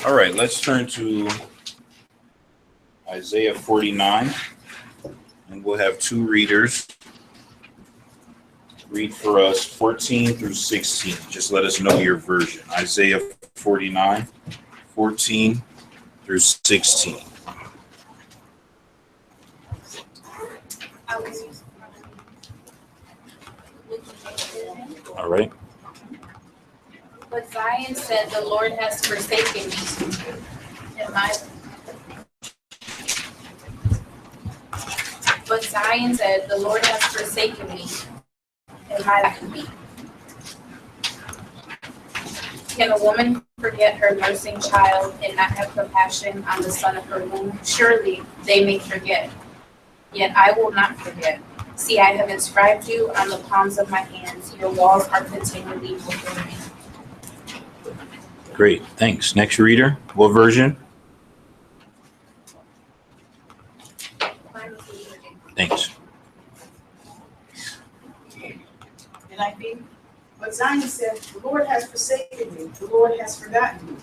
All right, let's turn to Isaiah 49, and we'll have two readers read for us 14 through 16. Just let us know your version. Isaiah 49, 14 through 16. All right. But Zion said, the Lord has forsaken me. But Zion said, the Lord has forsaken me, and my life be. Can a woman forget her nursing child and not have compassion on the son of her womb? Surely they may forget, yet I will not forget. See, I have inscribed you on the palms of my hands. Your walls are continually before me. Great, thanks. Next reader, what version? Thanks. And I think, but Zion said, the Lord has forsaken me, the Lord has forgotten me.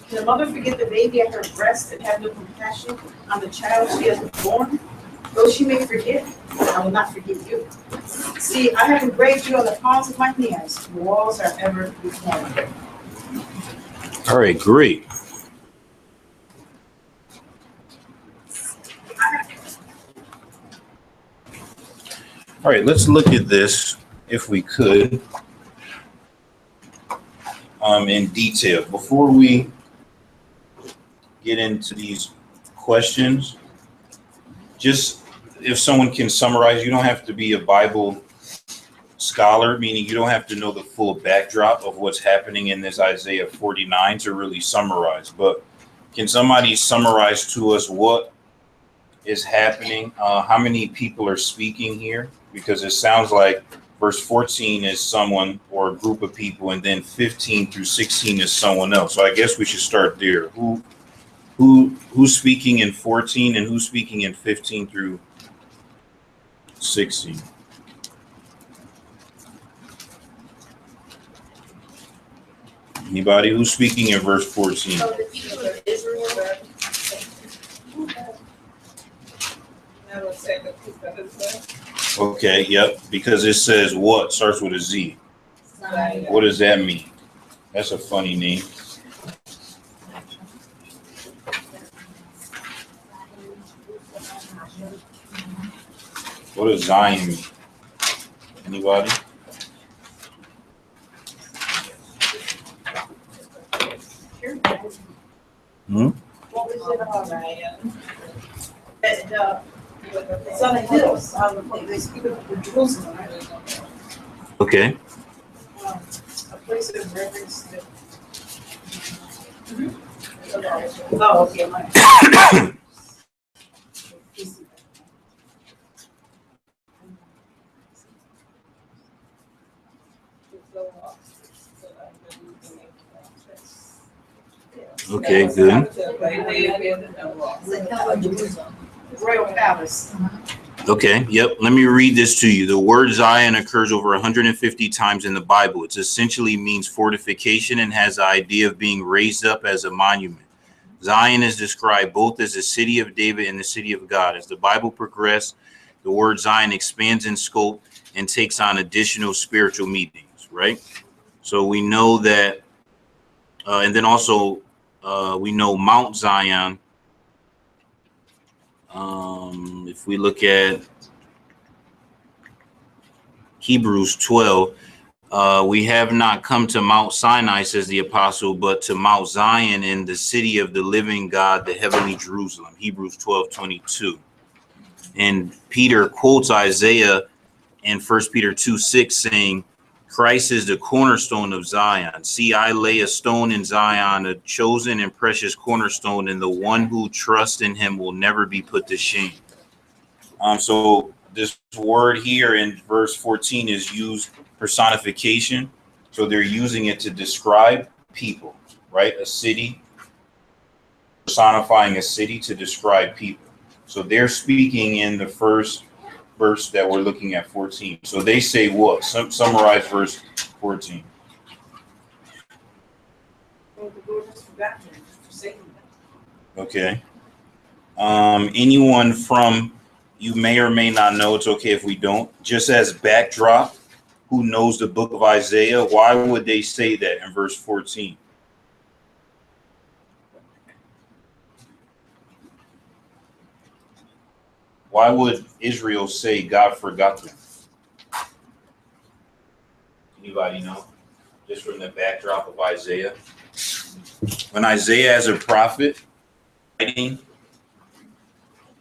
Can a mother forget the baby at her breast and have no compassion on the child she has born? Though she may forget, I will not forget you. See, I have engraved you on the palms of my hands. Your walls are ever before me. All right, great. All right, let's look at this, if we could, in detail. Before we get into these questions, just if someone can summarize, you don't have to be a Bible scholar, meaning you don't have to know the full backdrop of what's happening in this Isaiah 49 to really summarize. But can somebody summarize to us what is happening? How many people are speaking here? Because it sounds like verse 14 is someone or a group of people, and then 15 through 16 is someone else. So I guess we should start there. Who's speaking in 14 and who's speaking in 15 through 16? Anybody who's speaking in verse 14? So the people of Israel were. Okay, yep, because it says what? Starts with a Z. What does that mean? That's a funny name. What does Zion mean? Anybody? What was it? It's on the hills. They speak of Jerusalem, right? Okay. A place of reverence. Oh, okay. Mine. Okay, good. Royal Palace. Okay, yep. Let me read this to you. The word Zion occurs over 150 times in the Bible. It essentially means fortification and has the idea of being raised up as a monument. Zion is described both as the city of David and the city of God. As the Bible progresses, the word Zion expands in scope and takes on additional spiritual meanings, right? So we know that, and then also we know Mount Zion. If we look at Hebrews 12, we have not come to Mount Sinai, says the apostle, but to Mount Zion in the city of the living God, the heavenly Jerusalem, Hebrews 12:22. And Peter quotes Isaiah in 1 Peter 2:6, saying, Christ is the cornerstone of Zion. See, I lay a stone in Zion, a chosen and precious cornerstone, and the one who trusts in him will never be put to shame. So this word here in verse 14 is used personification. So they're using it to describe people, right? A city, personifying a city to describe people. So they're speaking in the first verse that we're looking at, 14. So they say what? Summarize verse 14. or the Lord has forgotten them, forsaken them. Okay. Anyone from, you may or may not know, it's okay if we don't, just as backdrop, who knows the book of Isaiah, why would they say that in verse 14? Why would Israel say God forgot them? Anybody know? Just from the backdrop of Isaiah. When Isaiah as a prophet writing,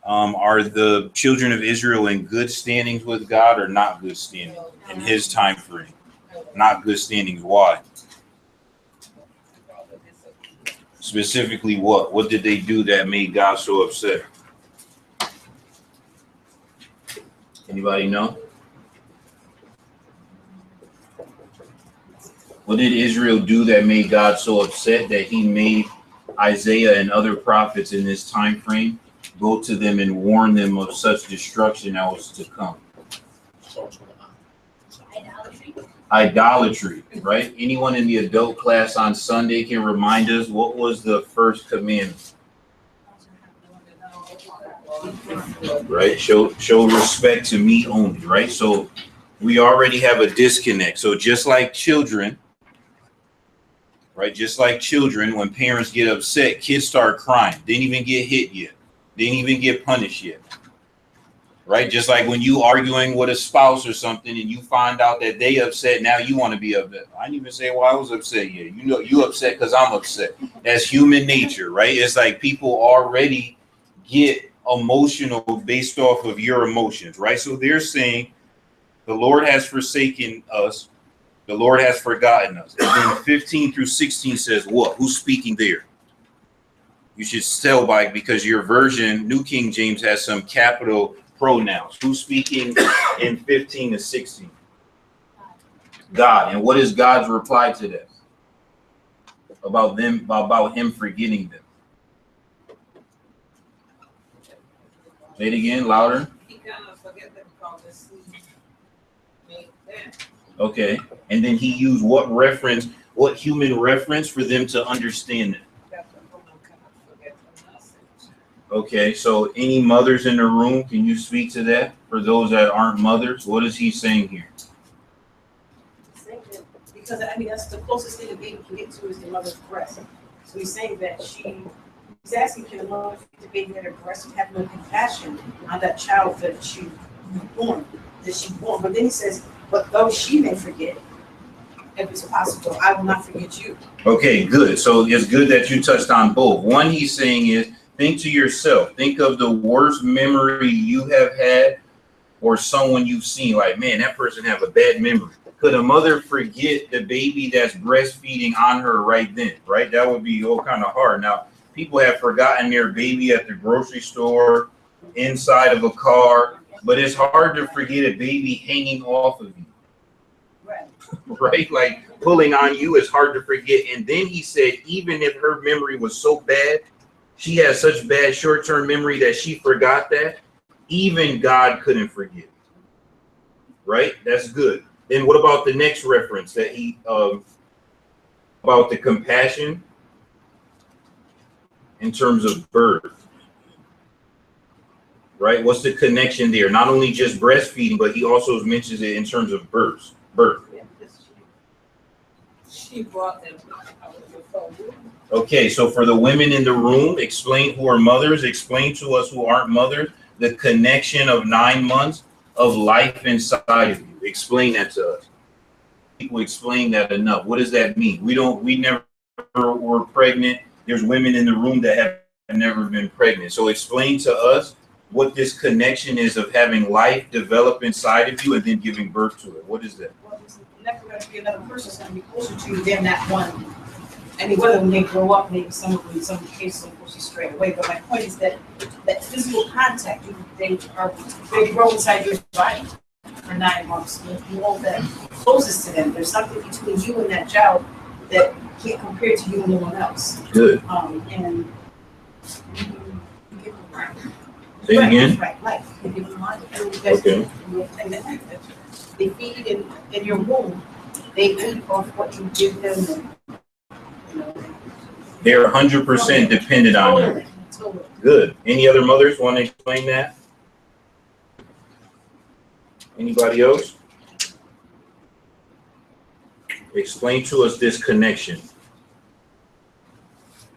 are the children of Israel in good standings with God or not good standings in his time frame? Not good standings. Why? Specifically what? What did they do that made God so upset? Anybody know? What did Israel do that made God so upset that he made Isaiah and other prophets in this time frame go to them and warn them of such destruction that was to come? Idolatry, right? Anyone in the adult class on Sunday can remind us what was the first commandment? Right? Show respect to me only, right? So we already have a disconnect. So just like children, right? Just like children, when parents get upset, kids start crying. Didn't even get hit yet. Didn't even get punished yet. Right? Just like when you arguing with a spouse or something and you find out that they upset, now you want to be upset. I didn't even say, well, I was upset yet. You know, you upset because I'm upset. That's human nature, right? It's like people already get emotional based off of your emotions, right? So they're saying the Lord has forsaken us. The Lord has forgotten us. And then 15 through 16 says what? Who's speaking there? You should tell by, because your version, New King James, has some capital pronouns. Who's speaking in 15 to 16? God. And what is God's reply to that? About them, about him forgetting them. Say it again, louder. He cannot forget them because he made them. Okay. And then he used what reference, what human reference for them to understand it? Okay, so any mothers in the room, can you speak to that? For those that aren't mothers, what is he saying here? Because I mean, that's the closest thing a baby can get to is the mother's breast. So he's saying that he's asking, can the mother feed the baby at her breast and have no compassion on that child that she born? But then he says, but though she may forget, if it's possible, I will not forget you. Okay, good. So it's good that you touched on both. One, he's saying is, think to yourself, think of the worst memory you have had or someone you've seen. Like, man, that person have a bad memory. Could a mother forget the baby that's breastfeeding on her right then, right? That would be all kind of hard. Now, people have forgotten their baby at the grocery store, inside of a car, but it's hard to forget a baby hanging off of you. Right? Like pulling on you is hard to forget. And then he said, even if her memory was so bad, she has such bad short-term memory that she forgot that, even God couldn't forget. Right? That's good. Then what about the next reference that he about the compassion in terms of birth? Right? What's the connection there? Not only just breastfeeding, but he also mentions it in terms of birth. She brought them out of the phone. Okay, so for the women in the room, explain who are mothers, explain to us who aren't mothers, the connection of 9 months of life inside of you. Explain that to us. People explain that enough. What does that mean? We never were pregnant. There's women in the room that have never been pregnant. So explain to us what this connection is of having life develop inside of you and then giving birth to it. What is that? Well, there's never going to be another person that's going to be closer to you than that one. I mean, whether when they grow up, maybe some cases, of course, straight away. But my point is that physical contact, they grow inside your body for 9 months. You hold that closest to them. There's something between you and that child that can't compare to you and no one else. Good. And say it again. Right, life. You give them life. Okay. They feed in your womb. They eat off what you give them. They're 100% dependent on her. Totally. Good. Any other mothers want to explain that? Anybody else? Explain to us this connection.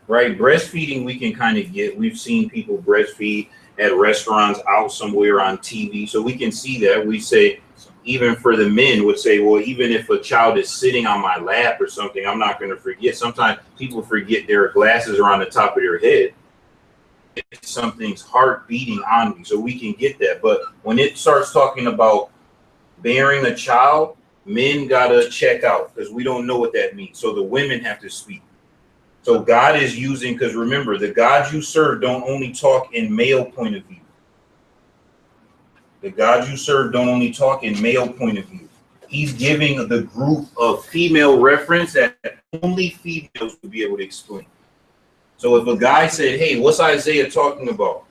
Right? Breastfeeding, we can kind of get. We've seen people breastfeed at restaurants, out somewhere on TV. So we can see that. We say, even for the men would say, well, even if a child is sitting on my lap or something, I'm not going to forget. Sometimes people forget their glasses are on the top of their head. Something's heart beating on me. So we can get that. But when it starts talking about bearing a child, men got to check out because we don't know what that means. So the women have to speak. So God is using, because remember, the God you serve don't only talk in male point of view. The God you serve don't only talk in male point of view. He's giving the group of female reference that only females would be able to explain. So if a guy said, hey, what's Isaiah talking about?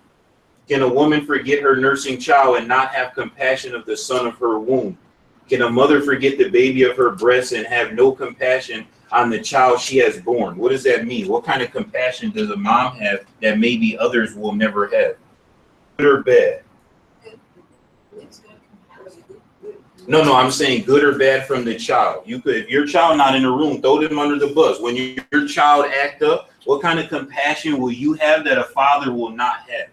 Can a woman forget her nursing child and not have compassion of the son of her womb? Can a mother forget the baby of her breast and have no compassion on the child she has born? What does that mean? What kind of compassion does a mom have that maybe others will never have? Good or bad? No, I'm saying good or bad from the child. You could, if your child not in the room, throw them under the bus. When your child act up, what kind of compassion will you have that a father will not have?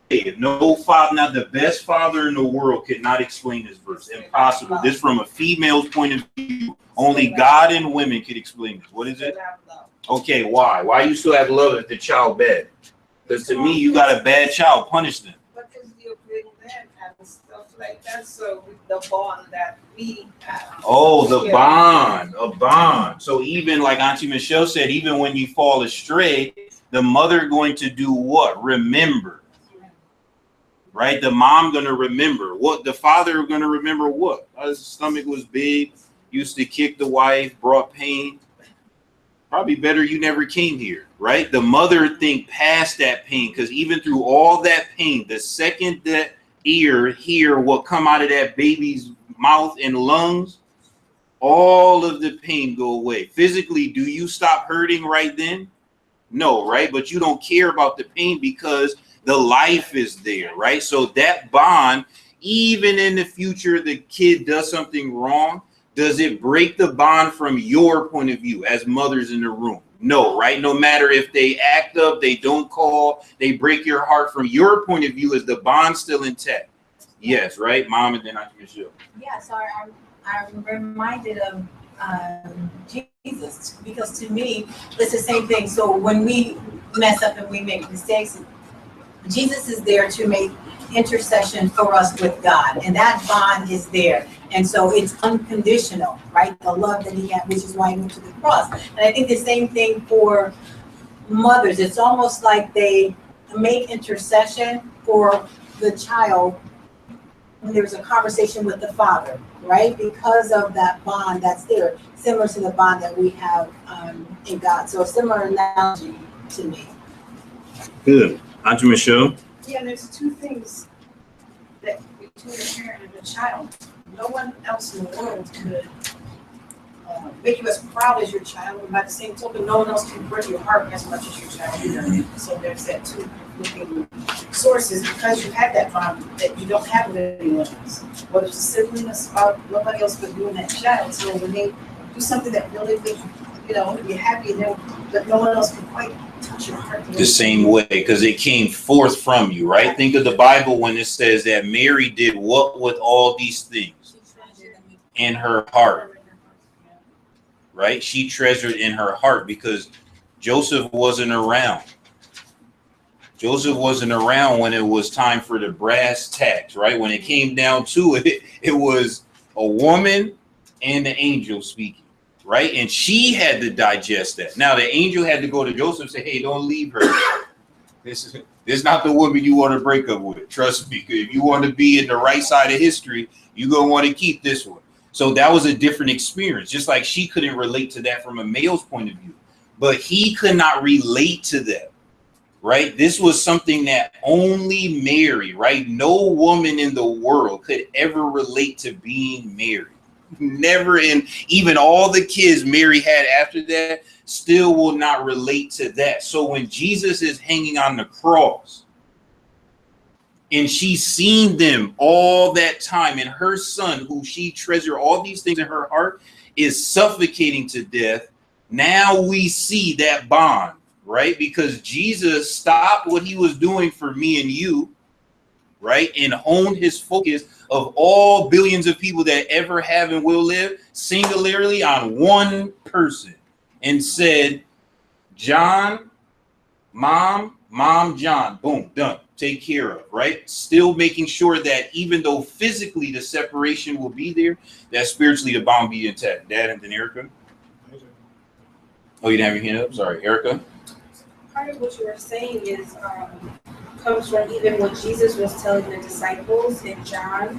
If no father, not the best father in the world, could not explain this verse. Impossible. This from a female's point of view. Only God and women could explain this. What is it? Okay, why? Why you still have love if the child bad? Because to me, you got a bad child, punish them. Because you're big man and stuff like that. So with the bond that we have. Oh, the bond, a bond. So even like Auntie Michelle said, even when you fall astray, the mother going to do what? Remember. Right? The mom going to remember. What? The father going to remember what? His stomach was big, used to kick the wife, brought pain. Probably better you never came here, right? The mother think past that pain, because even through all that pain, the second that ear hear what come out of that baby's mouth and lungs, all of the pain go away. Physically, do you stop hurting right then? No, right? But you don't care about the pain because the life is there, right? So that bond, even in the future, the kid does something wrong, does it break the bond from your point of view as mothers in the room? No, right? No matter if they act up, they don't call, they break your heart, from your point of view, is the bond still intact? Yes, right? Mom, and then I can show. Yeah, so I'm reminded of Jesus, because to me, it's the same thing. So when we mess up and we make mistakes, Jesus is there to make intercession for us with God, and that bond is there. And so it's unconditional, right? The love that he had, which is why he went to the cross. And I think the same thing for mothers. It's almost like they make intercession for the child when there's a conversation with the father, right? Because of that bond that's there, similar to the bond that we have in God. So a similar analogy to me. Good. Auntie Michelle? Yeah, there's two things that between a parent and a child. No one else in the world could make you as proud as your child, and by the same token, no one else can break your heart as much as your child either. So there's that two conflicting sources, because you have that bond that you don't have with anyone else. Whether it's a sibling, a spouse, nobody else but you and that child. So when they do something that really makes you're happy, and but no one else can quite touch your heart. The same way, because it came forth from you, right? Think of the Bible when it says that Mary did what with all these things? In her heart, right? She treasured in her heart, because Joseph wasn't around. Joseph wasn't around when it was time for the brass tacks, right? When it came down to it, it was a woman and the angel speaking, right? And she had to digest that. Now the angel had to go to Joseph and say, hey, don't leave her. This is not the woman you want to break up with. Trust me. If you want to be in the right side of history, you're going to want to keep this one. So that was a different experience, just like she couldn't relate to that from a male's point of view, but he could not relate to that, right? This was something that only Mary, right? No woman in the world could ever relate to being married. never, and even all the kids Mary had after that still will not relate to that. So when Jesus is hanging on the cross and she's seen them all that time, and her son, who she treasured all these things in her heart, is suffocating to death, now we see that bond, right? Because Jesus stopped what he was doing for me and you, right? And honed his focus of all billions of people that ever have and will live singularly on one person, and said, John, mom, John, boom, done, take care of, right? Still making sure that even though physically the separation will be there, that spiritually the bond be intact. Dad, and then Erica. Oh, you didn't have your hand up? Sorry, Erica. Part of what you were saying is comes from even what Jesus was telling the disciples in John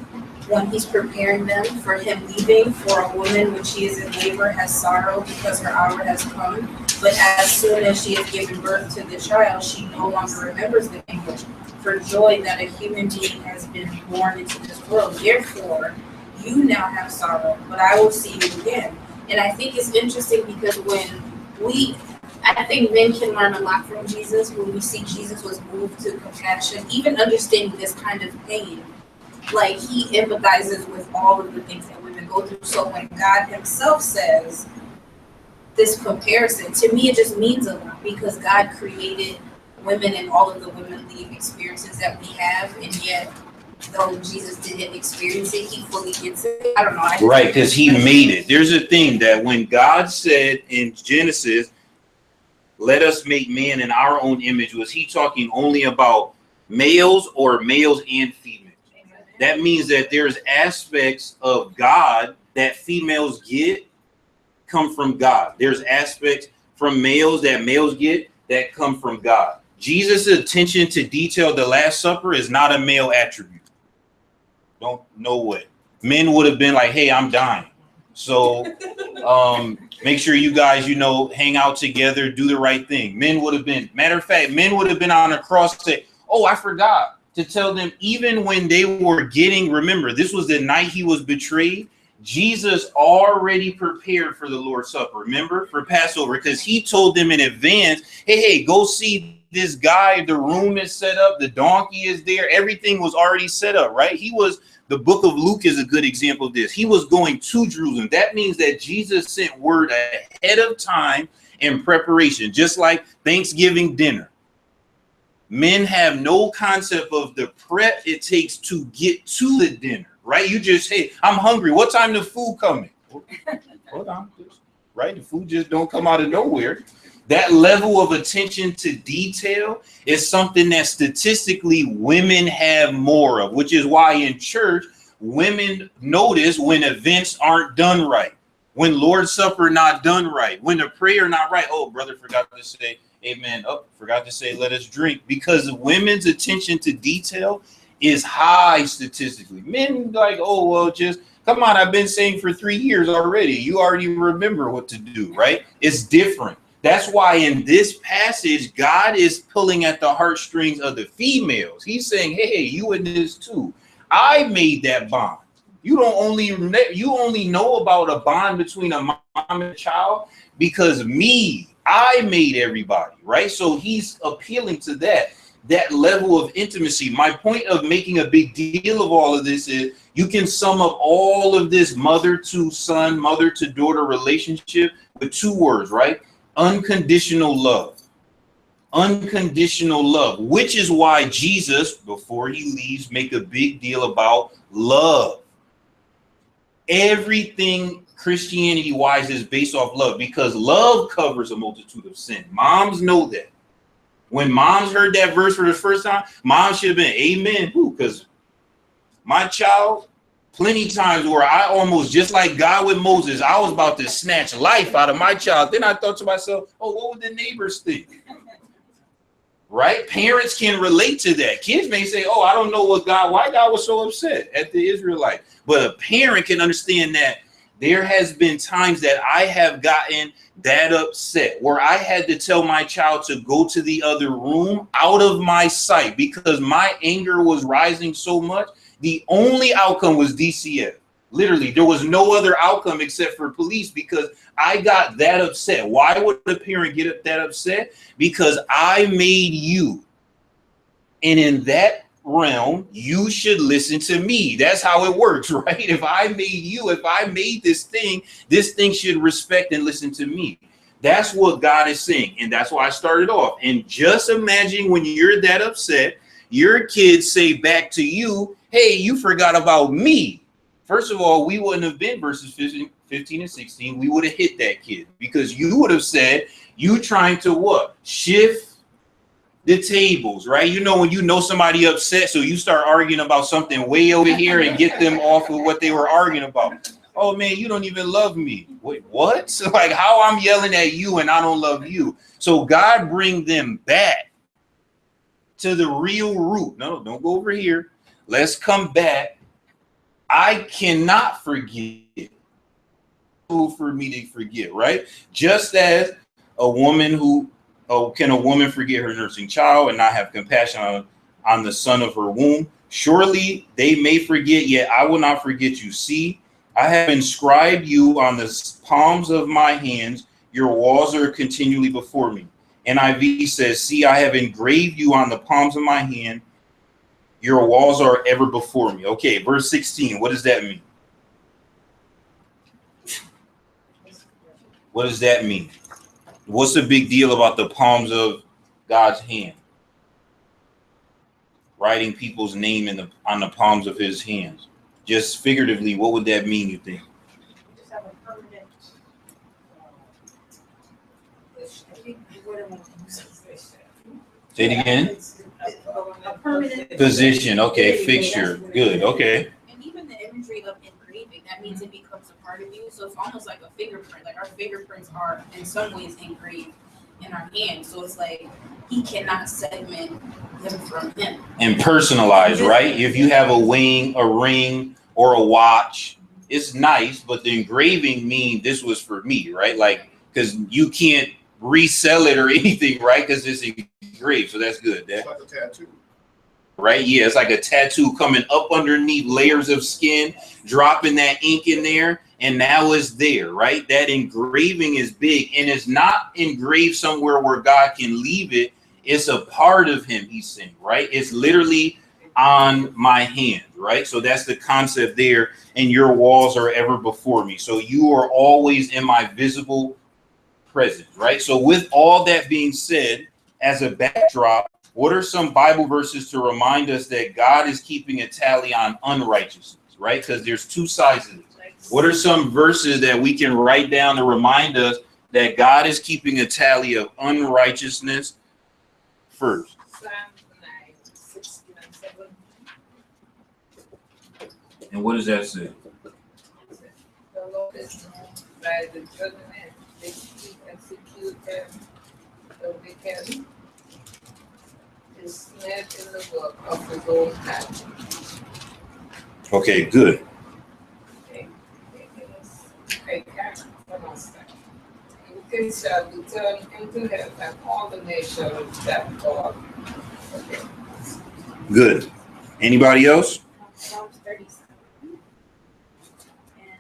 when he's preparing them for him leaving. For a woman when she is in labor has sorrow because her hour has come, but as soon as she has given birth to the child, she no longer remembers the anguish for joy that a human being has been born into this world. Therefore, you now have sorrow, but I will see you again. And I think it's interesting because I think men can learn a lot from Jesus when we see Jesus was moved to compassion, even understanding this kind of pain. Like, he empathizes with all of the things that women go through. So when God himself says this comparison, to me it just means a lot, because God created women and all of the womanly experiences that we have, and yet though Jesus didn't experience it, he fully gets it. I don't know. Right, because he made it. There's a thing that when God said in Genesis, let us make man in our own image, was he talking only about males or males and females? That means that there's aspects of God that females get come from God. There's aspects from males that males get that come from God. Jesus' attention to detail, the Last Supper, is not a male attribute. No way. Men would have been like, hey, I'm dying. So make sure you guys, hang out together, do the right thing. Men would have been, matter of fact, men would have been on a cross to say, oh, I forgot to tell them, even when they were remember, this was the night he was betrayed. Jesus already prepared for the Lord's Supper, remember, for Passover, because he told them in advance, hey, go see this guy. The room is set up. The donkey is there. Everything was already set up, right? The book of Luke is a good example of this. He was going to Jerusalem. That means that Jesus sent word ahead of time in preparation, just like Thanksgiving dinner. Men have no concept of the prep it takes to get to the dinner, right? You just, hey, I'm hungry. What time the food coming? Hold on, right? The food just don't come out of nowhere. That level of attention to detail is something that statistically women have more of, which is why in church, women notice when events aren't done right, when Lord's Supper not done right, when the prayer not right. Oh, brother forgot to say amen. Oh, forgot to say let us drink, because women's attention to detail is high statistically. Men like, oh, well, just come on. I've been saying for 3 years already. You already remember what to do, right? It's different. That's why in this passage, God is pulling at the heartstrings of the females. He's saying, hey, you in this too. I made that bond. You only know about a bond between a mom and a child because I made everybody, right? So he's appealing to that level of intimacy. My point of making a big deal of all of this is you can sum up all of this mother to son, mother to daughter relationship with 2 words, right? Unconditional love. Unconditional love, which is why Jesus, before he leaves, make a big deal about love. Everything Christianity wise is based off love, because love covers a multitude of sin. Moms know that. When moms heard that verse for the first time, moms should have been amen. Because my child, plenty times where I almost, just like God with Moses, I was about to snatch life out of my child. Then I thought to myself, oh, what would the neighbors think? Right? Parents can relate to that. Kids may say, oh, I don't know why God was so upset at the Israelite. But a parent can understand that there has been times that I have gotten that upset where I had to tell my child to go to the other room out of my sight because my anger was rising so much. The only outcome was DCF. Literally, there was no other outcome except for police because I got that upset. Why would a parent get that upset? Because I made you. And in that realm, you should listen to me. That's how it works, right? If I made you, if I made this thing should respect and listen to me. That's what God is saying. And that's why I started off. And just imagine when you're that upset, your kids say back to you, hey, you forgot about me. First of all, we wouldn't have been verses 15 and 16. We would have hit that kid because you would have said, you trying to what? Shift the tables, right? You know, when you know somebody upset, so you start arguing about something way over here and get them off of what they were arguing about. Oh man, you don't even love me. Wait, what? So like how I'm yelling at you and I don't love you. So God bring them back to the real root. No, don't go over here. Let's come back. I cannot forget. For me to forget, right? Just as a woman can a woman forget her nursing child and not have compassion on the son of her womb? Surely they may forget, yet I will not forget you. See, I have inscribed you on the palms of my hands. Your walls are continually before me. NIV says, see, I have engraved you on the palms of my hand. Your walls are ever before me. Okay, verse 16. What does that mean? What does that mean? What's the big deal about the palms of God's hand? Writing people's name on the palms of his hands. Just figuratively, what would that mean, you think? Just have a permanent, Say it again. a permanent Position. Okay. Fixture. Good. Okay. And even the imagery of engraving, that means it becomes a part of you. So it's almost like a fingerprint. Like our fingerprints are in some ways engraved in our hands. So it's like he cannot segment them from him. And personalized, right? If you have a ring or a watch, it's nice, but the engraving means this was for me, right? Like, because you can't resell it or anything, right? Because it's engraved. So that's good. It's like a tattoo. Right? Yeah, it's like a tattoo coming up underneath layers of skin, dropping that ink in there, and now it's there, right? That engraving is big, and it's not engraved somewhere where God can leave it. It's a part of him, he's saying, right? It's literally on my hand, right? So that's the concept there, and your walls are ever before me. So you are always in my visible presence, right? So with all that being said, as a backdrop, what are some Bible verses to remind us that God is keeping a tally on unrighteousness, right? Because there's two sides of it. What are some verses that we can write down to remind us that God is keeping a tally of unrighteousness first? Psalm 9, 16 and 17. And what does that say? The Lord is known by the judgment they keep execute them. The wicked is snared in the work of his own hand. Okay, good. I can't pronounce that. Wicked shall be turned into hell, and all the nations that fall. Okay. Good. Anybody else? Psalms 37. And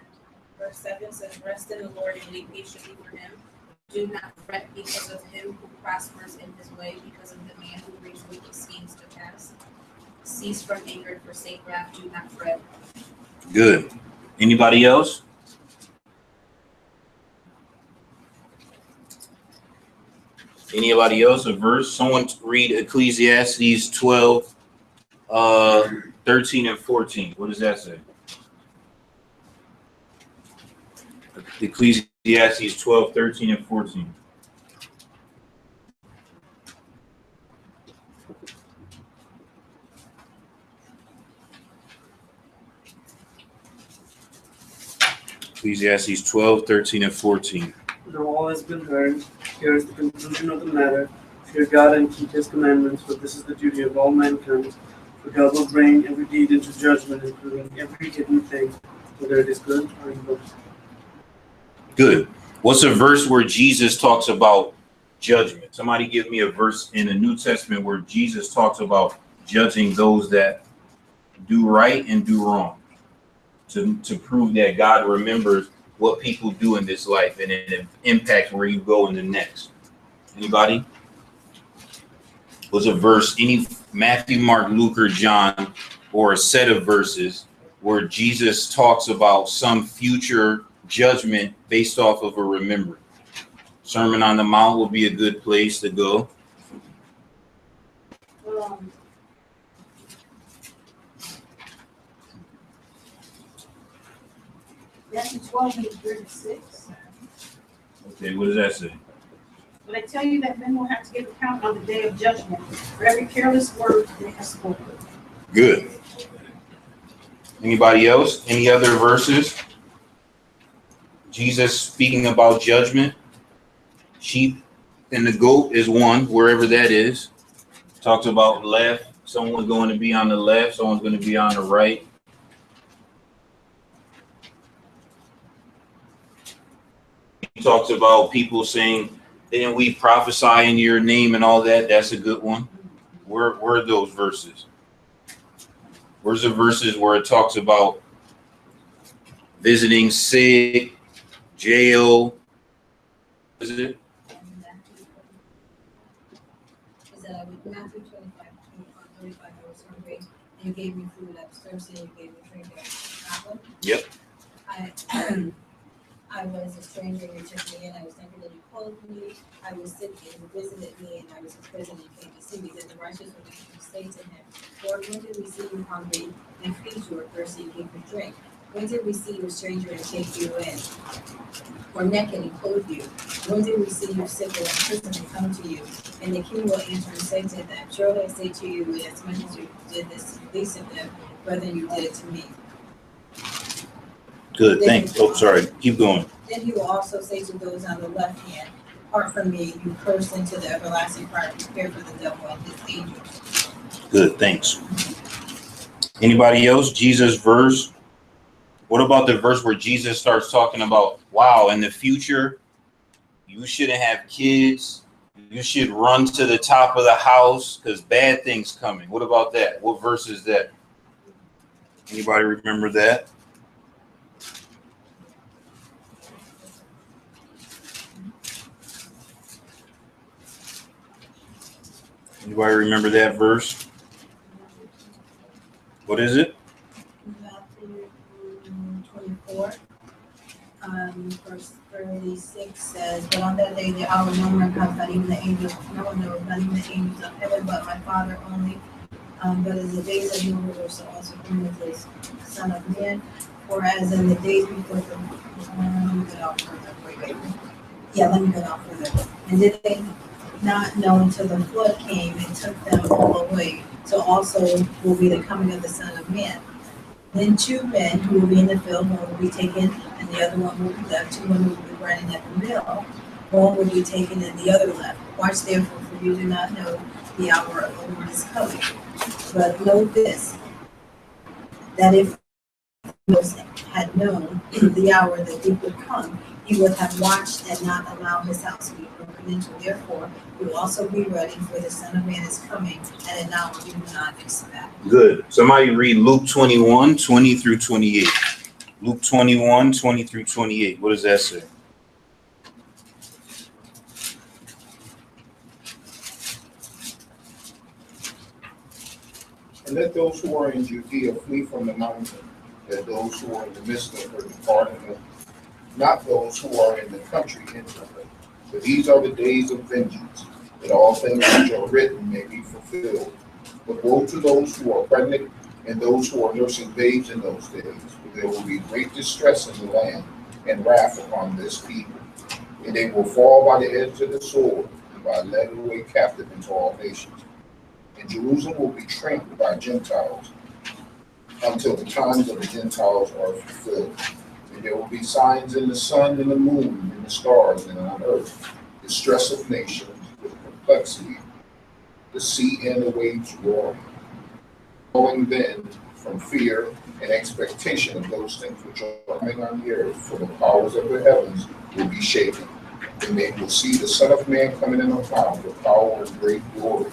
verse 7 says, rest in the Lord and wait patiently for him. Do not fret because of him who prospers in his way, because of the man who brings wicked schemes to pass. Cease from anger and forsake wrath. Do not fret. Good. Anybody else? Anybody else? A verse? Someone read Ecclesiastes 12, 13 and 14. What does that say? Ecclesiastes 12, 13 and 14. Ecclesiastes 12, 13 and 14. Now all has been heard. Here is the conclusion of the matter. Fear God and keep his commandments, for this is the duty of all mankind. For God will bring every deed into judgment, including every hidden thing, whether it is good or evil. Good. What's a verse where Jesus talks about judgment? Somebody give me a verse in the New Testament where Jesus talks about judging those that do right and do wrong. to prove that God remembers what people do in this life and it impacts where you go in the next. Anybody? Was a verse, any Matthew, Mark, Luke, or John, or a set of verses where Jesus talks about some future judgment based off of a remembrance? Sermon on the Mount will be a good place to go. Matthew 12:36. Okay, what does that say? But I tell you that men will have to give account on the day of judgment for every careless word they have spoken. Good. Anybody else? Any other verses? Jesus speaking about judgment. Sheep and the goat is one, wherever that is. Talks about left. Someone's going to be on the left. Someone's going to be on the right. He talks about people saying, didn't we prophesy in your name and all that? That's a good one. Where are those verses? Where's the verses where it talks about visiting sick, jail? Is it? Is that Matthew 25:35? I was hungry, and you gave me food. I was thirsty, and you gave me drink. That one? Yep. I was a stranger, and you took me in. I was naked, and you clothed me. I was sick, and you visited me, and I was in prison, and you came to see me. Then the righteous will say to him, Lord, when did we see you hungry and feed you, or thirsty and give you drink? When did we see you a stranger and take you in, or naked and clothe you? When did we see you sick or in prison and come to you? And the king will answer and say to them, surely I say to you, as much as you did this to the least of them, rather you did it to me. Good, thanks. Oh, sorry. Keep going. Then he will also say to those on the left hand, depart from me, you cursed, into the everlasting fire prepared for the devil and his angels. Good, thanks. Anybody else? Jesus verse. What about the verse where Jesus starts talking about, wow, in the future, you shouldn't have kids. You should run to the top of the house because bad things coming. What about that? What verse is that? Anybody remember that? Anybody remember that verse? What is it? Matthew 24, verse 36 says, but on that day the hour no one comes, not even the angels, no one knows, not even the angels of heaven, but my Father only. But in the days of Noah, so also come with his Son of Man. Whereas in the days before the, let me get off further. Wait. Yeah, let me get off further. And did they not know until the flood came and took them all away? So also will be the coming of the Son of Man. Then two men who will be in the field, one will be taken and the other one will be left. Two women will be grinding at the mill, one will be taken and the other left. Watch therefore, for you do not know the hour of the Lord is coming. But know this, that if Moses had known the hour that he would come, he would have watched and not allowed his house to be broken into. Therefore, you will also be ready, for the Son of Man is coming at an hour you do not expect. Good. Somebody read Luke 21, 20 through 28. Luke 21, 20 through 28. What does that say? And let those who are in Judea flee from the mountain, that those who are in the midst of her depart in her, not those who are in the country enter her. For these are the days of vengeance, that all things which are written may be fulfilled. But woe to those who are pregnant and those who are nursing babes in those days, for there will be great distress in the land and wrath upon this people. And they will fall by the edge of the sword, and by led away captive into all nations. And Jerusalem will be trampled by Gentiles until the times of the Gentiles are fulfilled. And there will be signs in the sun and the moon and the stars and on earth, distress of nations with perplexity, the sea and the waves roaring. Going then from fear and expectation of those things which are coming on the earth, for the powers of the heavens will be shaken. And they will see the Son of Man coming in a cloud with power and great glory.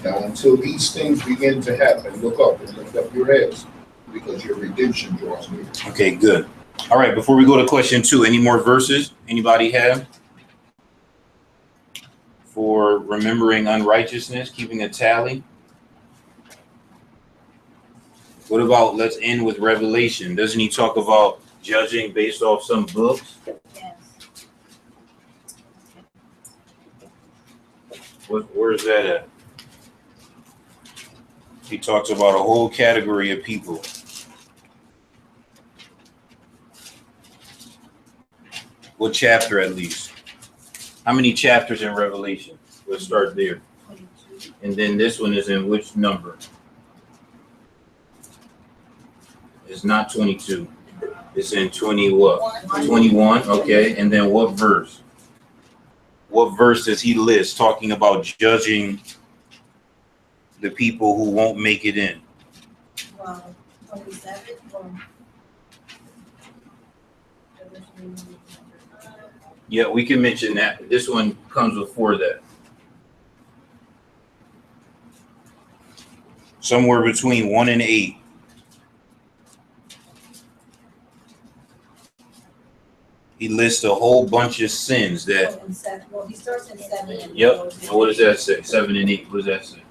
Now, until these things begin to happen, look up and lift up your heads, because your redemption draws near. Okay, good. All right, before we go to question 2, any more verses anybody have for remembering unrighteousness, keeping a tally? What about, let's end with Revelation. Doesn't he talk about judging based off some books? Yes. Where is that at? He talks about a whole category of people. What chapter at least? How many chapters in Revelation? Let's start there. 22. And then this one is in which number? It's not 22. It's in 20 what? 21, okay. And then what verse? What verse does he list talking about judging the people who won't make it in? Well, 27 or. Yeah, we can mention that. This one comes before that. Somewhere between 1 and 8. He lists a whole bunch of sins that. Well, he starts in 7. And Yep. goes And what does that say? 7 and 8. What does that say?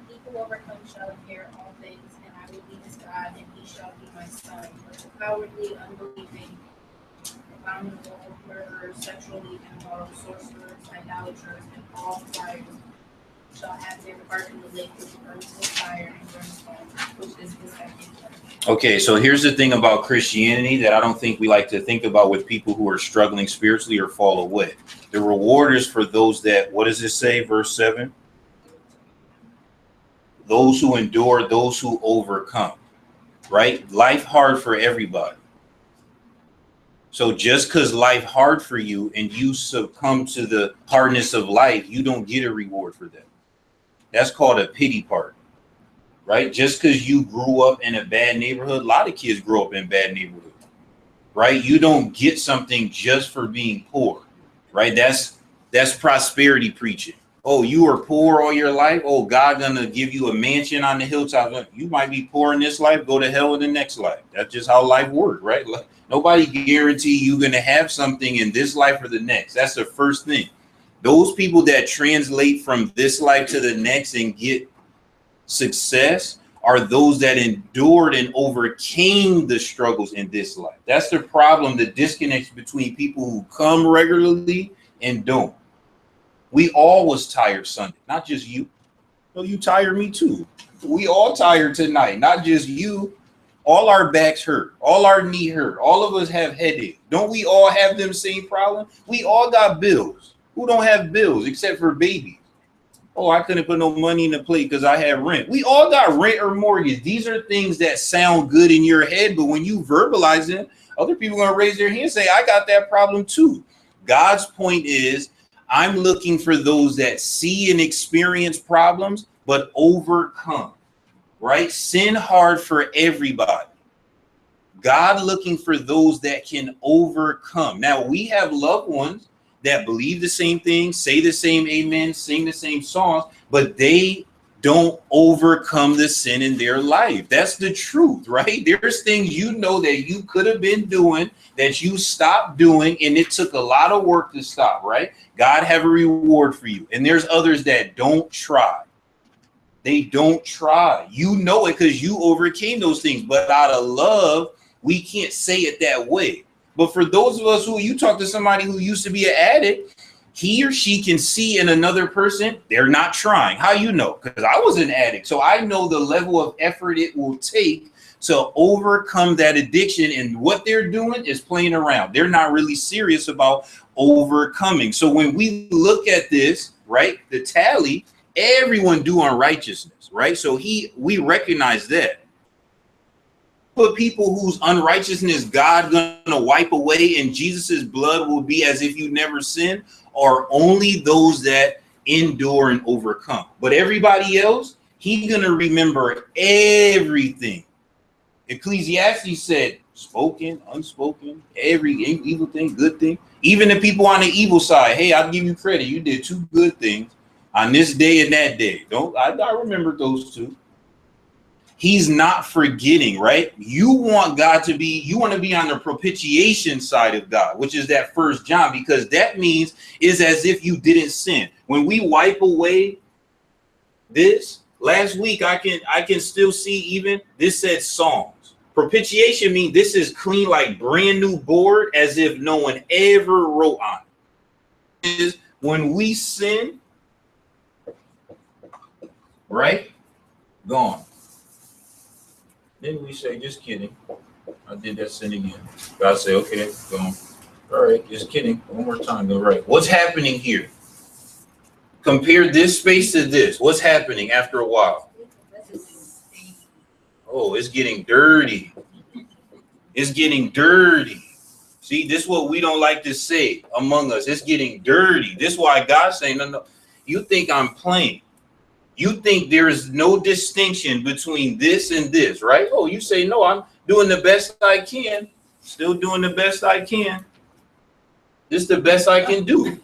He who overcomes shall inherit all things, and I will be his God, and he shall be my son. But the cowardly, unbelieving, abominable, murderers, sexually immoral, sorcerers, idolaters, and all liars shall have their part in the lake which burns with fire and brimstone, which is the second death. Okay, so here's the thing about Christianity that I don't think we like to think about with people who are struggling spiritually or fall away. The reward is for those that, what does it say, verse 7? Those who endure, those who overcome, right? Life hard for everybody. So just because life hard for you and you succumb to the hardness of life, you don't get a reward for that. That's called a pity party, right? Just because you grew up in a bad neighborhood, a lot of kids grow up in bad neighborhoods, right? You don't get something just for being poor, right? That's prosperity preaching. Oh, you were poor all your life. Oh, God gonna give you a mansion on the hilltop. You might be poor in this life, go to hell in the next life. That's just how life works, right? Nobody guarantee you gonna have something in this life or the next. That's the first thing. Those people that translate from this life to the next and get success are those that endured and overcame the struggles in this life. That's the problem, the disconnect between people who come regularly and don't. We all was tired Sunday, not just you. No, you tired me too. We all tired tonight, not just you. All our backs hurt, all our knee hurt, all of us have headaches. Don't we all have them same problem? We all got bills. Who don't have bills except for babies? Oh, I couldn't put no money in the plate because I had rent. We all got rent or mortgage. These are things that sound good in your head, but when you verbalize them, other people are going to raise their hand and say, I got that problem too. God's point is, I'm looking for those that see and experience problems, but overcome, right? Sin hard for everybody. God looking for those that can overcome. Now, we have loved ones that believe the same thing, say the same amen, sing the same songs, but they don't overcome the sin in their life. That's the truth, right? There's things you know that you could have been doing that you stopped doing, and it took a lot of work to stop, right? God have a reward for you. And there's others that don't try. They don't try. You know it because you overcame those things, but out of love, we can't say it that way. But for those of us who, you talk to somebody who used to be an addict, he or she can see in another person, they're not trying. How you know? Because I was an addict. So I know the level of effort it will take to overcome that addiction. And what they're doing is playing around. They're not really serious about overcoming. So when we look at this, right, the tally, everyone do unrighteousness, right? So we recognize that. But people whose unrighteousness God gonna wipe away and Jesus's blood will be as if you never sinned are only those that endure and overcome. But everybody else, he's gonna remember everything. Ecclesiastes said, spoken, unspoken, every evil thing, good thing. Even the people on the evil side, hey, I'll give you credit. You did 2 good things on this day and that day. I remember those 2. He's not forgetting, right? You want to be on the propitiation side of God, which is that 1 John, because that means is as if you didn't sin. When we wipe away this, last week I can still see, even this said Psalms. Propitiation means this is clean, like brand new board, as if no one ever wrote on it. Is when we sin, right? Gone. Then we say, just kidding. I did that sin again. God say, okay, gone. All right, just kidding. One more time, go right. What's happening here? Compare this space to this. What's happening after a while? Oh, it's getting dirty. It's getting dirty. See, this is what we don't like to say among us. It's getting dirty. This is why God's saying, no, you think I'm playing. You think there is no distinction between this and this, right? Oh, you say, no, I'm doing the best I can. Still doing the best I can. This is the best I can do.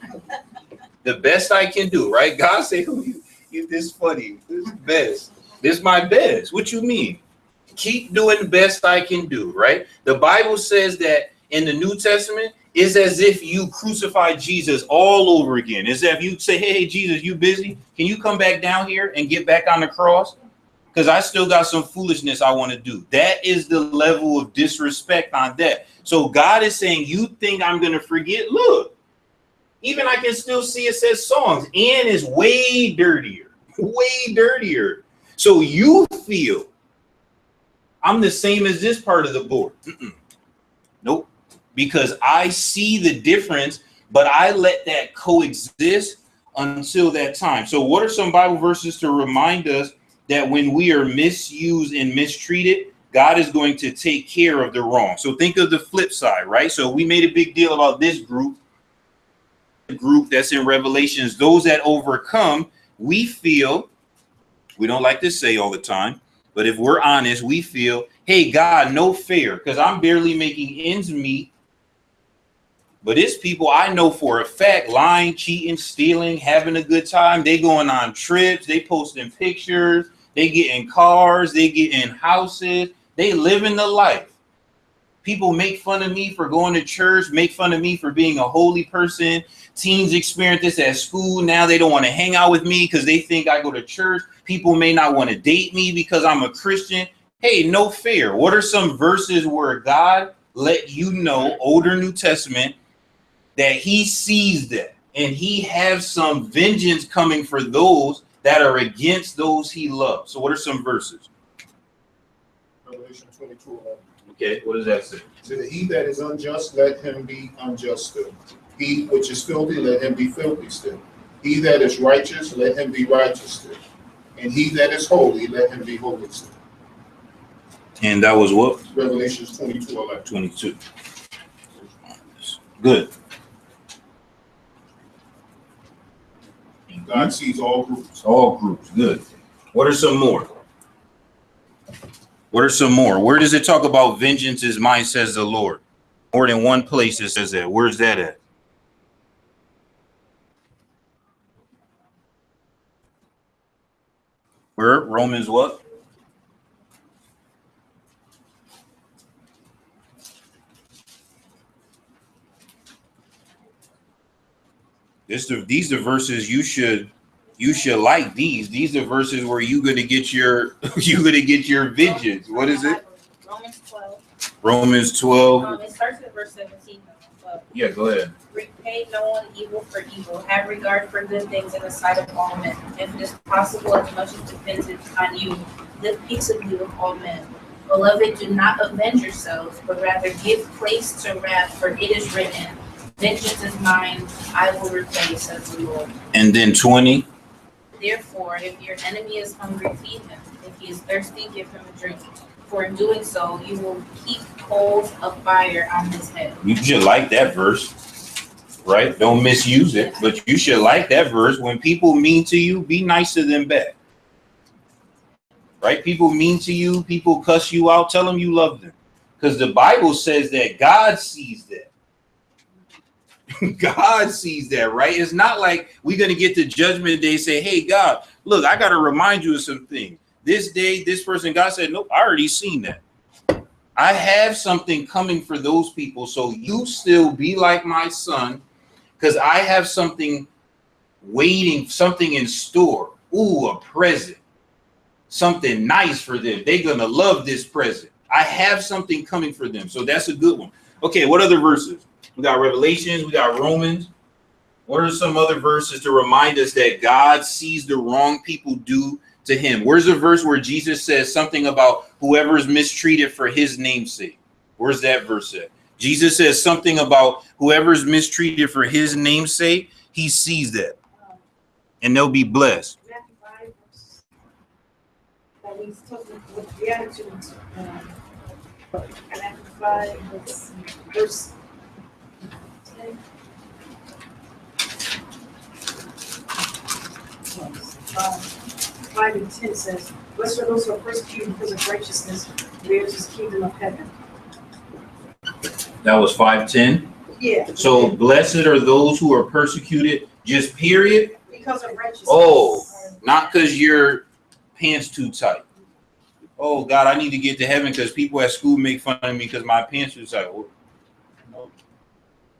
The best I can do, right? God say, oh, you this funny. This is best. This is my best. What you mean? Keep doing the best I can do, right? The Bible says that in the New Testament, it's as if you crucified Jesus all over again. It's as if you say, hey, Jesus, you busy? Can you come back down here and get back on the cross? Because I still got some foolishness I want to do. That is the level of disrespect on that. So God is saying, you think I'm going to forget? Look, even I can still see it says songs, and it's way dirtier, way dirtier. So you feel I'm the same as this part of the board. Nope. Because I see the difference, but I let that coexist until that time. So what are some Bible verses to remind us that when we are misused and mistreated, God is going to take care of the wrong? So think of the flip side, right? So we made a big deal about this group that's in Revelations. Those that overcome, we feel, we don't like to say all the time, but if we're honest, we feel, hey, God, no fair, because I'm barely making ends meet. But it's people I know for a fact, lying, cheating, stealing, having a good time. They going on trips. They posting pictures. They get in cars. They get in houses. They living the life. People make fun of me for going to church, make fun of me for being a holy person. Teens experience this at school. Now they don't want to hang out with me because they think I go to church. People may not want to date me because I'm a Christian. Hey, no fair. What are some verses where God let you know, older New Testament, that he sees that and he has some vengeance coming for those that are against those he loves? So what are some verses? Revelation 22:11. Okay, what does that say? To he that is unjust, let him be unjust still. He which is filthy, let him be filthy still. He that is righteous, let him be righteous still. And he that is holy, let him be holy still. And that was what? Revelation 22:11. 22. Good. God sees all groups. All groups. Good. What are some more? What are some more? Where does it talk about vengeance is mine, says the Lord? More than one place it says that. Where's that at? Where? Romans what? These are verses you should like these. These are verses where you're gonna get your vengeance. What is it? Romans 12. Romans 12. It starts at verse 17. But Yeah, go ahead. repay no one evil for evil. Have regard for good things in the sight of all men. If it is possible, as much as depends on you, live peaceably with all men. Beloved, do not avenge yourselves, but rather give place to wrath, for it is written, vengeance is mine, I will repay, says the Lord. And then 20. Therefore, if your enemy is hungry, feed him. If he is thirsty, give him a drink. For in doing so, you will heap coals of fire on his head. You should like that verse, right? Don't misuse it, but you should like that verse. When people mean to you, be nice to them back. Right? People mean to you, people cuss you out, tell them you love them. Because the Bible says that God sees that. God sees that, right? It's not like we're going to get to judgment day and say, hey, God, look, I got to remind you of some things. this day, this person. God said, nope, I already seen that. I have something coming for those people. So you still be like my son, because I have something waiting, something in store. Ooh, a present. Something nice for them. They're going to love this present. I have something coming for them. So that's a good one. Okay, what other verses? We got Revelations, we got Romans. What are some other verses to remind us that God sees the wrong people do to him? Where's the verse where Jesus says something about whoever is mistreated for his name's sake? Where's that verse at? Jesus says something about whoever is mistreated for his name's sake, he sees that. And they'll be blessed. Matthew 5, that he's talking with the attitude. Matthew 5, verse 10. 5 and 10 says, blessed are those who are persecuted because of righteousness, theirs is the kingdom of heaven. That was 5:10. Yeah. So blessed are those who are persecuted, just period. Because of righteousness. Oh, not because your pants too tight. Oh God, I need to get to heaven because people at school make fun of me because my pants too tight.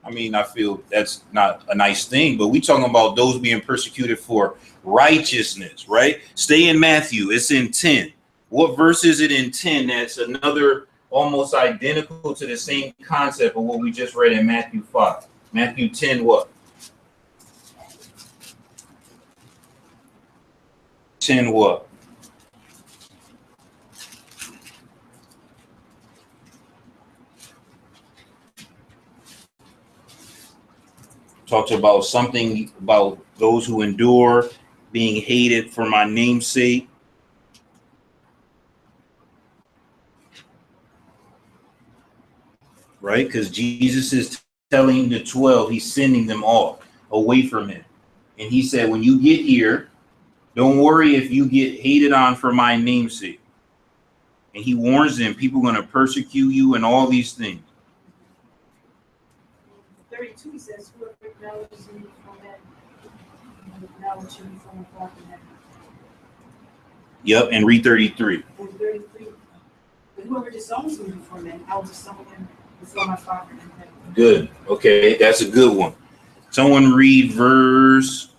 I mean, I feel that's not a nice thing, but we talking about those being persecuted for righteousness, right? Stay in Matthew. It's in 10. What verse is it in 10? That's another almost identical to the same concept of what we just read in Matthew 5. Matthew 10, what? 10 what? Talks about something about those who endure being hated for my name's sake. Right? Because Jesus is telling the 12, he's sending them off away from him. And he said, when you get here, don't worry if you get hated on for my name's sake. And he warns them, people are going to persecute you and all these things. 32 he says, whoever acknowledges me from men, acknowledge me from afar from heaven. Yep, and read 33. And 33, but whoever disowns me before men, I will disown him before my Father in heaven. Good. Okay, that's a good one. Someone read verse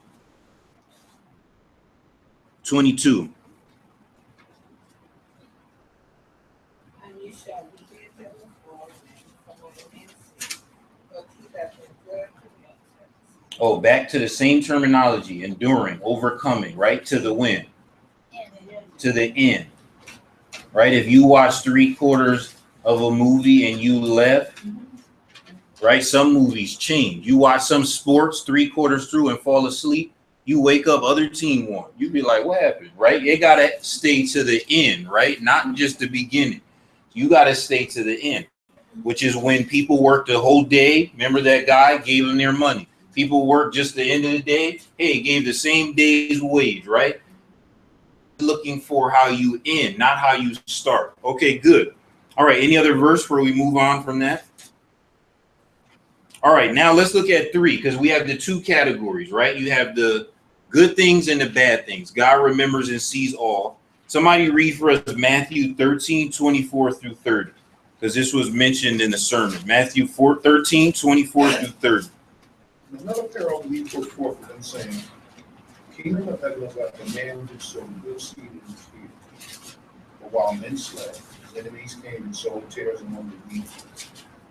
22. And you shall be hid before men from all men's sake, but he that endureth to the end. Oh, back to the same terminology, enduring, overcoming, right? To the win, to the end, right? If you watch 3/4 of a movie and you left, right? Some movies change. You watch some sports 3/4 through and fall asleep. You wake up, other team won. You be like, what happened, right? You got to stay to the end, right? Not just the beginning. You got to stay to the end, which is when people work the whole day. Remember that guy gave them their money. People work just the end of the day. Hey, gave the same day's wage, right? Looking for how you end, not how you start. Okay, good. All right, any other verse before we move on from that? All right, now let's look at 3, because we have the 2 categories, right? You have the good things and the bad things. God remembers and sees all. Somebody read for us Matthew 13:24-30, because this was mentioned in the sermon. Matthew 13:24-30. Another parable he put forth to them, saying, Kingdom of heaven is like a man who sowed good seed in his field. But while men slept, his enemies came and sowed tares among the wheat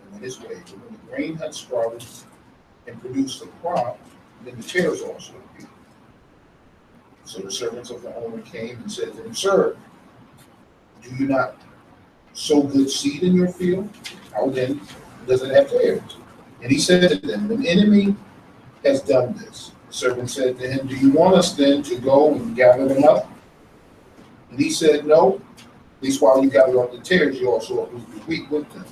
and went his way. But when the grain had sprouted and produced a crop, then the tares also appeared. So the servants of the owner came and said to him, Sir, do you not sow good seed in your field? How then does it have tares? And he said to them, An enemy has done this. The servant said to him, Do you want us then to go and gather them up? And he said, No. At least while you gather up the tares, you also uproot the wheat with them.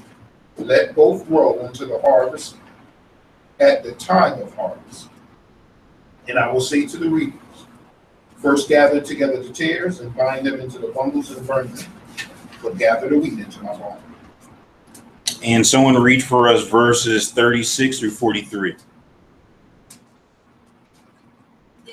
Let both grow into the harvest at the time of harvest. And I will say to the reapers, First gather together the tares and bind them into the bundles and burn them, but gather the wheat into my barn. And someone read for us verses 36-43.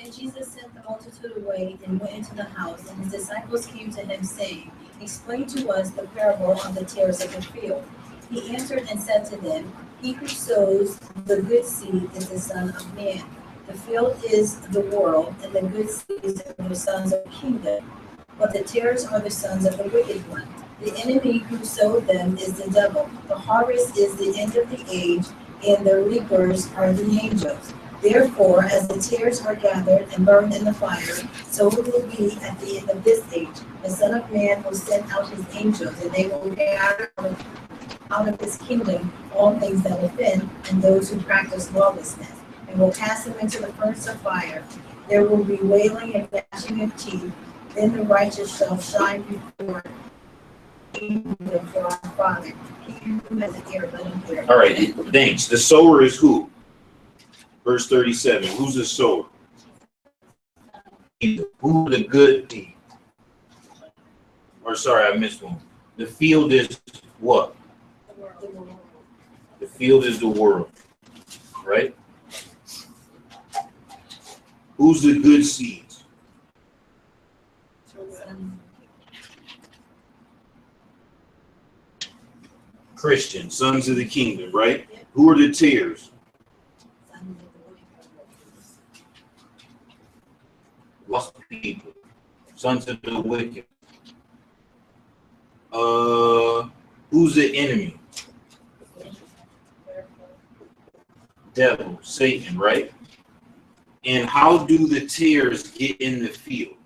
Then Jesus sent the multitude away and went into the house, and his disciples came to him, saying, Explain to us the parable of the tares of the field. He answered and said to them, He who sows the good seed is the Son of Man. The field is the world, and the good seeds are the sons of the kingdom. But the tares are the sons of the wicked one. The enemy who sowed them is the devil. The harvest is the end of the age, and the reapers are the angels. Therefore, as the tares are gathered and burned in the fire, so it will be at the end of this age. The Son of Man will send out his angels, and they will gather out of his kingdom all things that offend and those who practice lawlessness, and will cast them into the furnace of fire. There will be wailing and gnashing of teeth. Then the righteous shall shine before our Father. He who has an ear, let him hear. All right, thanks. The sower is who? Verse 37. Who's the sower? Who the good seed? Or sorry, I missed one. The field is what? The field is the world, right? Who's the good seeds? Christian, sons of the kingdom, right? Who are the tares? Lost people, sons of the wicked. Who's the enemy? Devil, Satan, right? And how do the tares get in the field?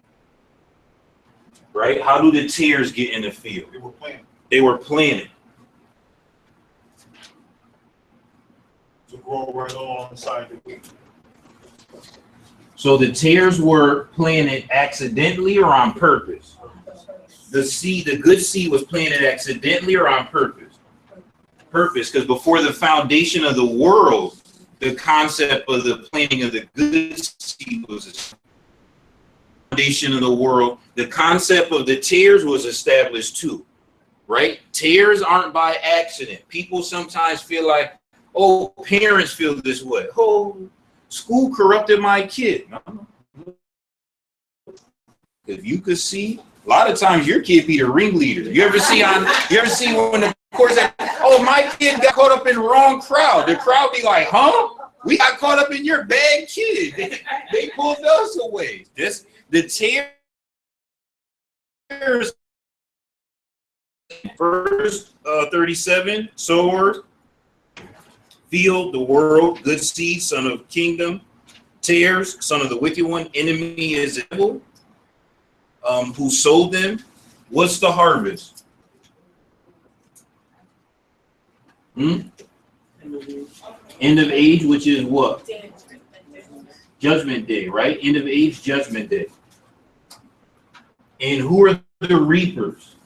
Right? How do the tares get in the field? They were planted They were planted. to grow right alongside the wheat. So the tares were planted accidentally or on purpose? The seed, the good seed was planted accidentally or on purpose? Purpose, because before the foundation of the world, the concept of the planting of the good seed was the foundation of the world. The concept of the tares was established too, right? Tares aren't by accident. People sometimes feel like, oh, parents feel this way. Oh, school corrupted my kid. No. If you could see, a lot of times your kid be the ringleader. You ever see when the course, oh, my kid got caught up in the wrong crowd. The crowd be like, huh? We got caught up in your bad kid. They pulled us away. The tares, verse 37, sower, field, the world, good seed, son of kingdom, tares, son of the wicked one, enemy is the devil, who sold them. What's the harvest? End of age, which is what? Judgment day, right? End of age, judgment day. And who are the reapers?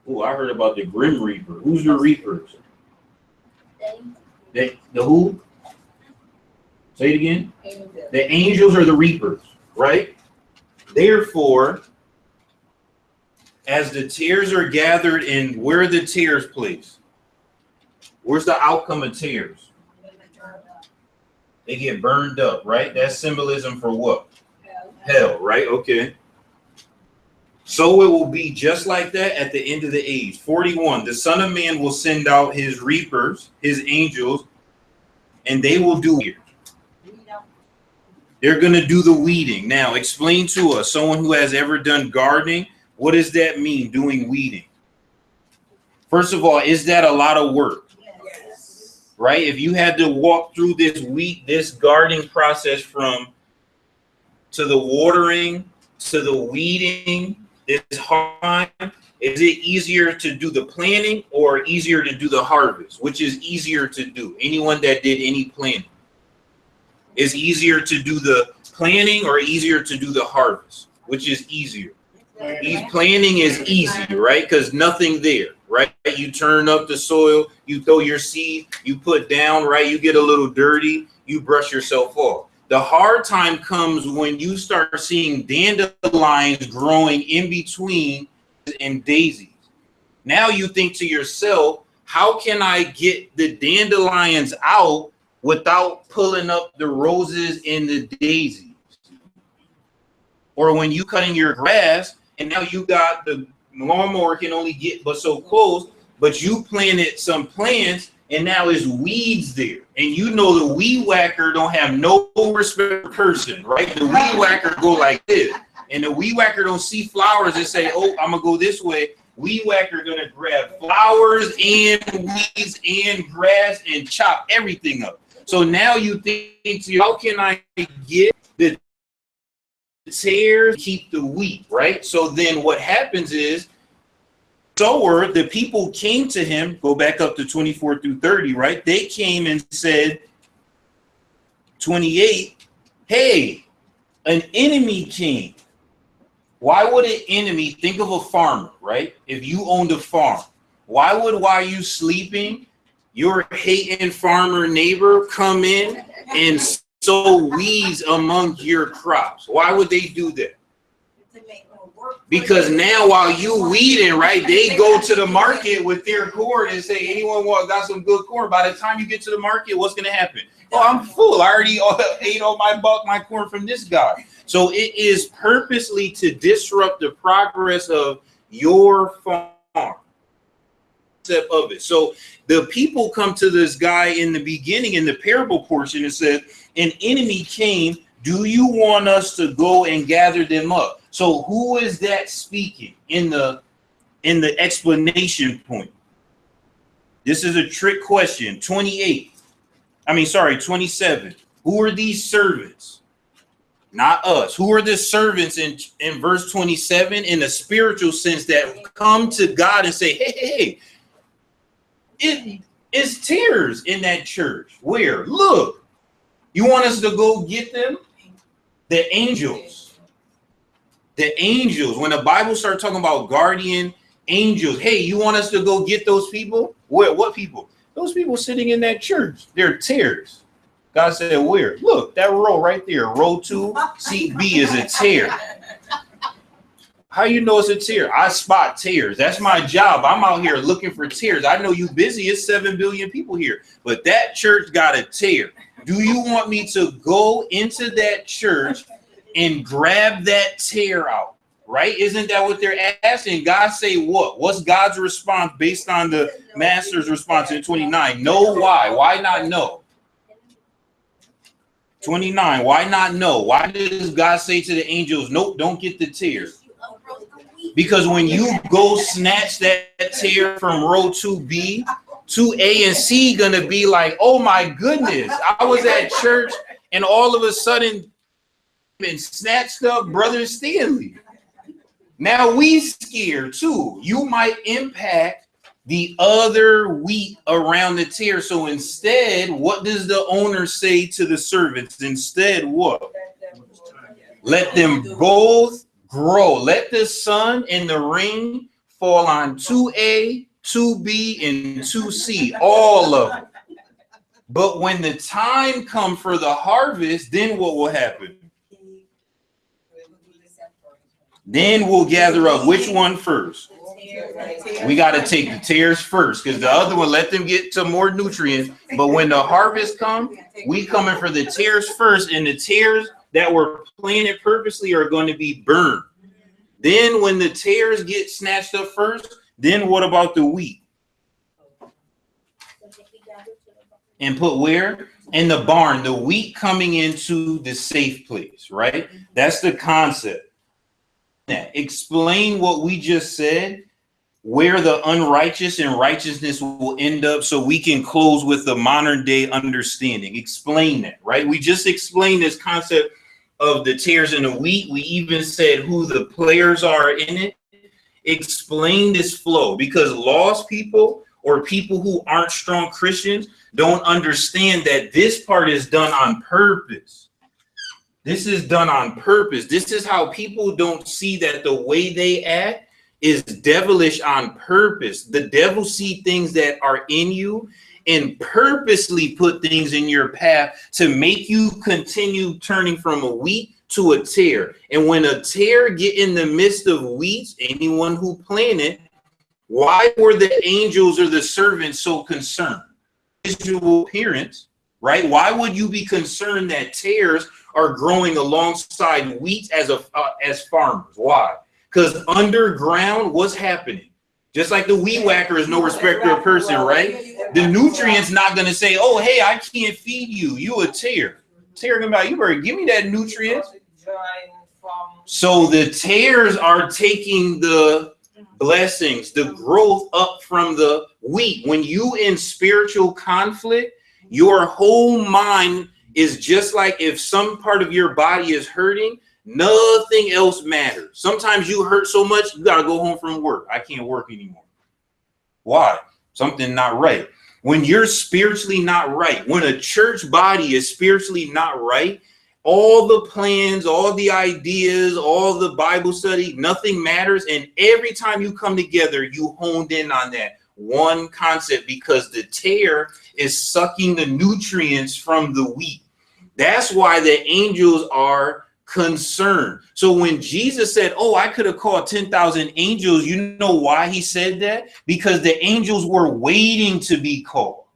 Oh, I heard about the grim reaper. Who's the reapers? The who? Say it again. The angels are the reapers, right? Therefore, as the tares are gathered in, where are the tares placed? Where's the outcome of tares? They get burned up, right? That's symbolism for what? Hell, right? Okay. So it will be just like that at the end of the age. 41, the Son of Man will send out his reapers, his angels, and they will do it. They're going to do the weeding. Now, explain to us, someone who has ever done gardening, what does that mean, doing weeding? First of all, is that a lot of work? Yes. Right? If you had to walk through this gardening process from to the watering, to the weeding, it's hard. Is it easier to do the planting or easier to do the harvest? Which is easier to do? Anyone that did any planting? Is easier to do the planting or easier to do the harvest? Which is easier? Planting is easy, right? Because nothing there, right? You turn up the soil, you throw your seed, you put down, right? You get a little dirty, you brush yourself off. The hard time comes when you start seeing dandelions growing in between and daisies. Now you think to yourself, how can I get the dandelions out without pulling up the roses and the daisies? Or when you cutting your grass and now you got the lawnmower can only get but so close, but you planted some plants and now it's weeds there. And you know the weed whacker don't have no respect for person, right? The weed whacker go like this. And the weed whacker don't see flowers and say, oh, I'm gonna go this way. Weed whacker gonna grab flowers and weeds and grass and chop everything up. So now you think, how can I get the tares, keep the wheat, right? So then what happens is, sower, the people came to him, go back up to 24 through 30, right? They came and said, 28, hey, an enemy came. Why would an enemy, think of a farmer, right? If you owned a farm, why would, while you sleeping, your hating farmer neighbor come in and sow weeds among your crops? Why would they do that? Because now while you weeding, right, they go to the market with their corn and say, anyone got some good corn? By the time you get to the market, what's going to happen? Oh, I'm full. I already ate all my corn from this guy. So it is purposely to disrupt the progress of your farm. Of it. So the people come to this guy in the beginning in the parable portion and said, an enemy came. Do you want us to go and gather them up? So who is that speaking in the explanation point? This is a trick question. 27. Who are these servants? Not us. Who are the servants in verse 27 in a spiritual sense that come to God and say, hey, it is tears in that church. Where? Look, you want us to go get them? The angels. The angels. When the Bible starts talking about guardian angels, hey, you want us to go get those people? Where? What people? Those people sitting in that church. They're tears. God said, where? Look, that row right there, row 2, seat B is a tear. How you know it's a tear? I spot tears. That's my job. I'm out here looking for tears. I know you busy. It's 7 billion people here. But that church got a tear. Do you want me to go into that church and grab that tear out? Right? Isn't that what they're asking? God say what? What's God's response based on the master's response in 29? No, why? Why not no? 29, why not no? Why does God say to the angels, nope, don't get the tear? Because when you go snatch that tear from row 2B, 2A and C gonna be like, oh my goodness, I was at church and all of a sudden been snatched up Brother Stanley. Now we scared too. You might impact the other wheat around the tear. So instead, what does the owner say to the servants? Instead, what? Let them both grow. Let the sun and the rain fall on 2A, 2B, and 2C, all of them. But when the time comes for the harvest, then what will happen? Then we'll gather up. Which one first? We got to take the tares first, because the other one, let them get some more nutrients. But when the harvest comes, we coming for the tares first, and the tares that were planted purposely are going to be burned. Then when the tares get snatched up first, then what about the wheat? And put where? In the barn. The wheat coming into the safe place, right? That's the concept. Explain what we just said, where the unrighteous and righteousness will end up, so we can close with the modern day understanding. Explain that, right? We just explained this concept of the tares and the wheat. We even said who the players are in it. Explain this flow, because lost people or people who aren't strong Christians don't understand that this part is done on purpose. This is done on purpose. This is how people don't see that the way they act is devilish on purpose. The devil see things that are in you and purposely put things in your path to make you continue turning from a wheat to a tear. And when a tear get in the midst of wheats, anyone who planted, why were the angels or the servants so concerned? Visual appearance, right? Why would you be concerned that tares are growing alongside wheat as farmers? Why? Because underground, what's happening? Just like the weed whacker is no respecter of person, right? The nutrient's not going to say, oh, hey, I can't feed you. You a tear. Tear gonna be like, you better give me that nutrient. So the tares are taking the blessings, the growth up from the wheat. When you in spiritual conflict, your whole mind is just like if some part of your body is hurting, nothing else matters. Sometimes you hurt so much, you got to go home from work. I can't work anymore. Why? Something not right. When you're spiritually not right, when a church body is spiritually not right, all the plans, all the ideas, all the Bible study, nothing matters. And every time you come together, you honed in on that one concept because the tare is sucking the nutrients from the wheat. That's why the angels are concerned. So when Jesus said, oh, I could have called 10,000 angels, you know why he said that? Because the angels were waiting to be called.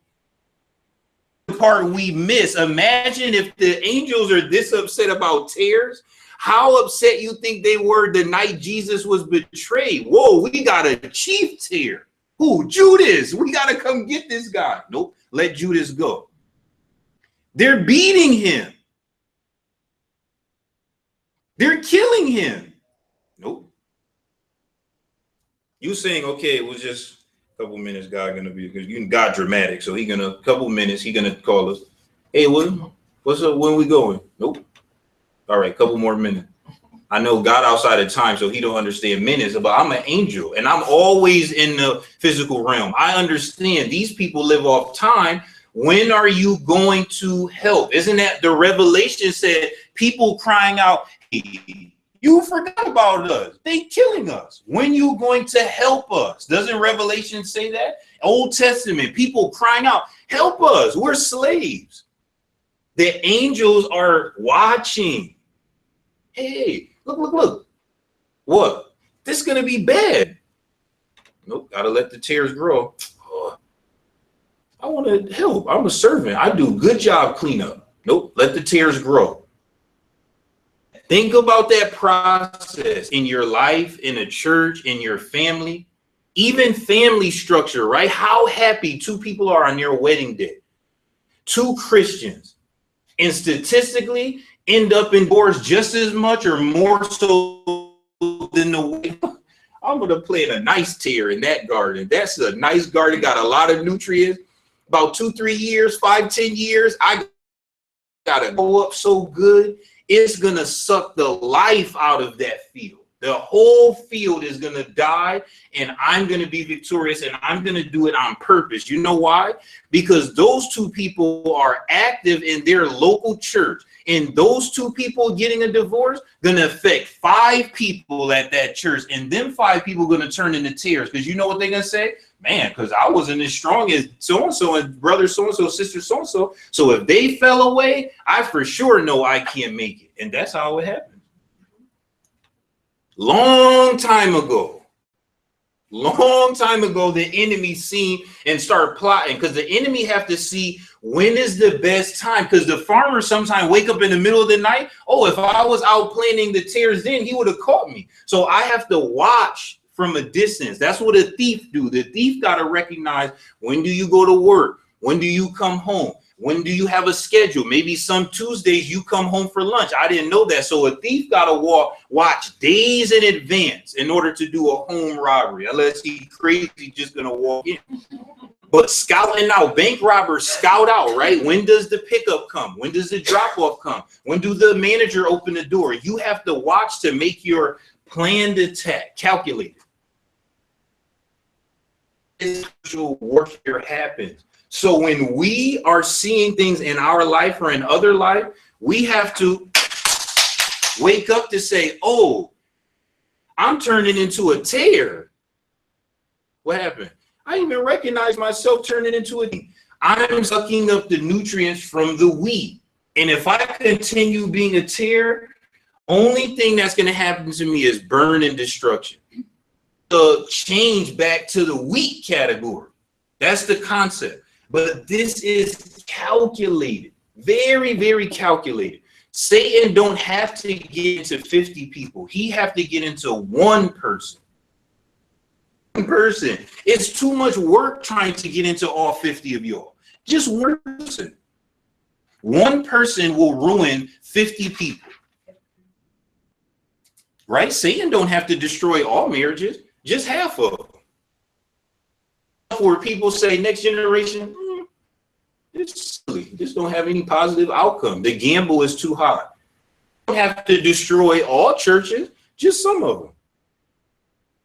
The part we miss, imagine if the angels are this upset about tares, how upset you think they were the night Jesus was betrayed. Whoa, we got a chief tare. Who? Judas. We got to come get this guy. Nope, let Judas go. They're beating him. They're killing him. Nope. You saying, okay, it was just a couple minutes, God gonna be, because you God dramatic, so he gonna, couple minutes, he gonna call us. Hey, what's up, when we going? Nope. All right, couple more minutes. I know God outside of time, so he don't understand minutes, but I'm an angel, and I'm always in the physical realm. I understand these people live off time. When are you going to help? Isn't that the Revelation said, people crying out, you forgot about us. They killing us. When you going to help us? Doesn't Revelation say that? Old Testament, people crying out, help us. We're slaves. The angels are watching. Hey, look. What? This is going to be bad. Nope, got to let the tares grow. Oh, I want to help. I'm a servant. I do good job cleanup. Nope, let the tares grow. Think about that process in your life, in a church, in your family, even family structure, right? How happy two people are on their wedding day. Two Christians, and statistically end up in divorce just as much or more so than the I'm going to plant a nice tare in that garden. That's a nice garden, got a lot of nutrients. About 2-3 years, 5-10 years, I got to go up so good. It's going to suck the life out of that field. The whole field is going to die, and I'm going to be victorious, and I'm going to do it on purpose. You know why? Because those two people are active in their local church, and those two people getting a divorce going to affect 5 people at that church, and them 5 people going to turn into tears, because you know what they're going to say? Man, because I wasn't as strong as so-and-so and brother so-and-so, sister so-and-so. So if they fell away, I for sure know I can't make it. And that's how it happened. Long time ago, the enemy seen and start plotting, because the enemy have to see when is the best time, because the farmers sometimes wake up in the middle of the night. Oh, if I was out planting the tares then, he would have caught me. So I have to watch from a distance. That's what a thief do. The thief got to recognize, when do you go to work? When do you come home? When do you have a schedule? Maybe some Tuesdays you come home for lunch. I didn't know that. So a thief got to watch days in advance in order to do a home robbery, unless he's crazy just going to walk in. But scouting out, bank robbers scout out, right? When does the pickup come? When does the drop off come? When do the manager open the door? You have to watch to make your planned attack calculated. Spiritual warfare happens. So when we are seeing things in our life or in other life, we have to wake up to say, oh, I'm turning into a tare. What happened? I didn't even recognize myself turning into a tare. I'm sucking up the nutrients from the wheat. And if I continue being a tare, only thing that's going to happen to me is burn and destruction. So change back to the wheat category. That's the concept. But this is calculated, very, very calculated. Satan don't have to get into 50 people. He have to get into one person. One person. It's too much work trying to get into all 50 of y'all. Just one person. One person will ruin 50 people. Right? Satan don't have to destroy all marriages, just half of them. Where people say next generation, it's silly. Just don't have any positive outcome. The gamble is too high. You don't have to destroy all churches, just some of them.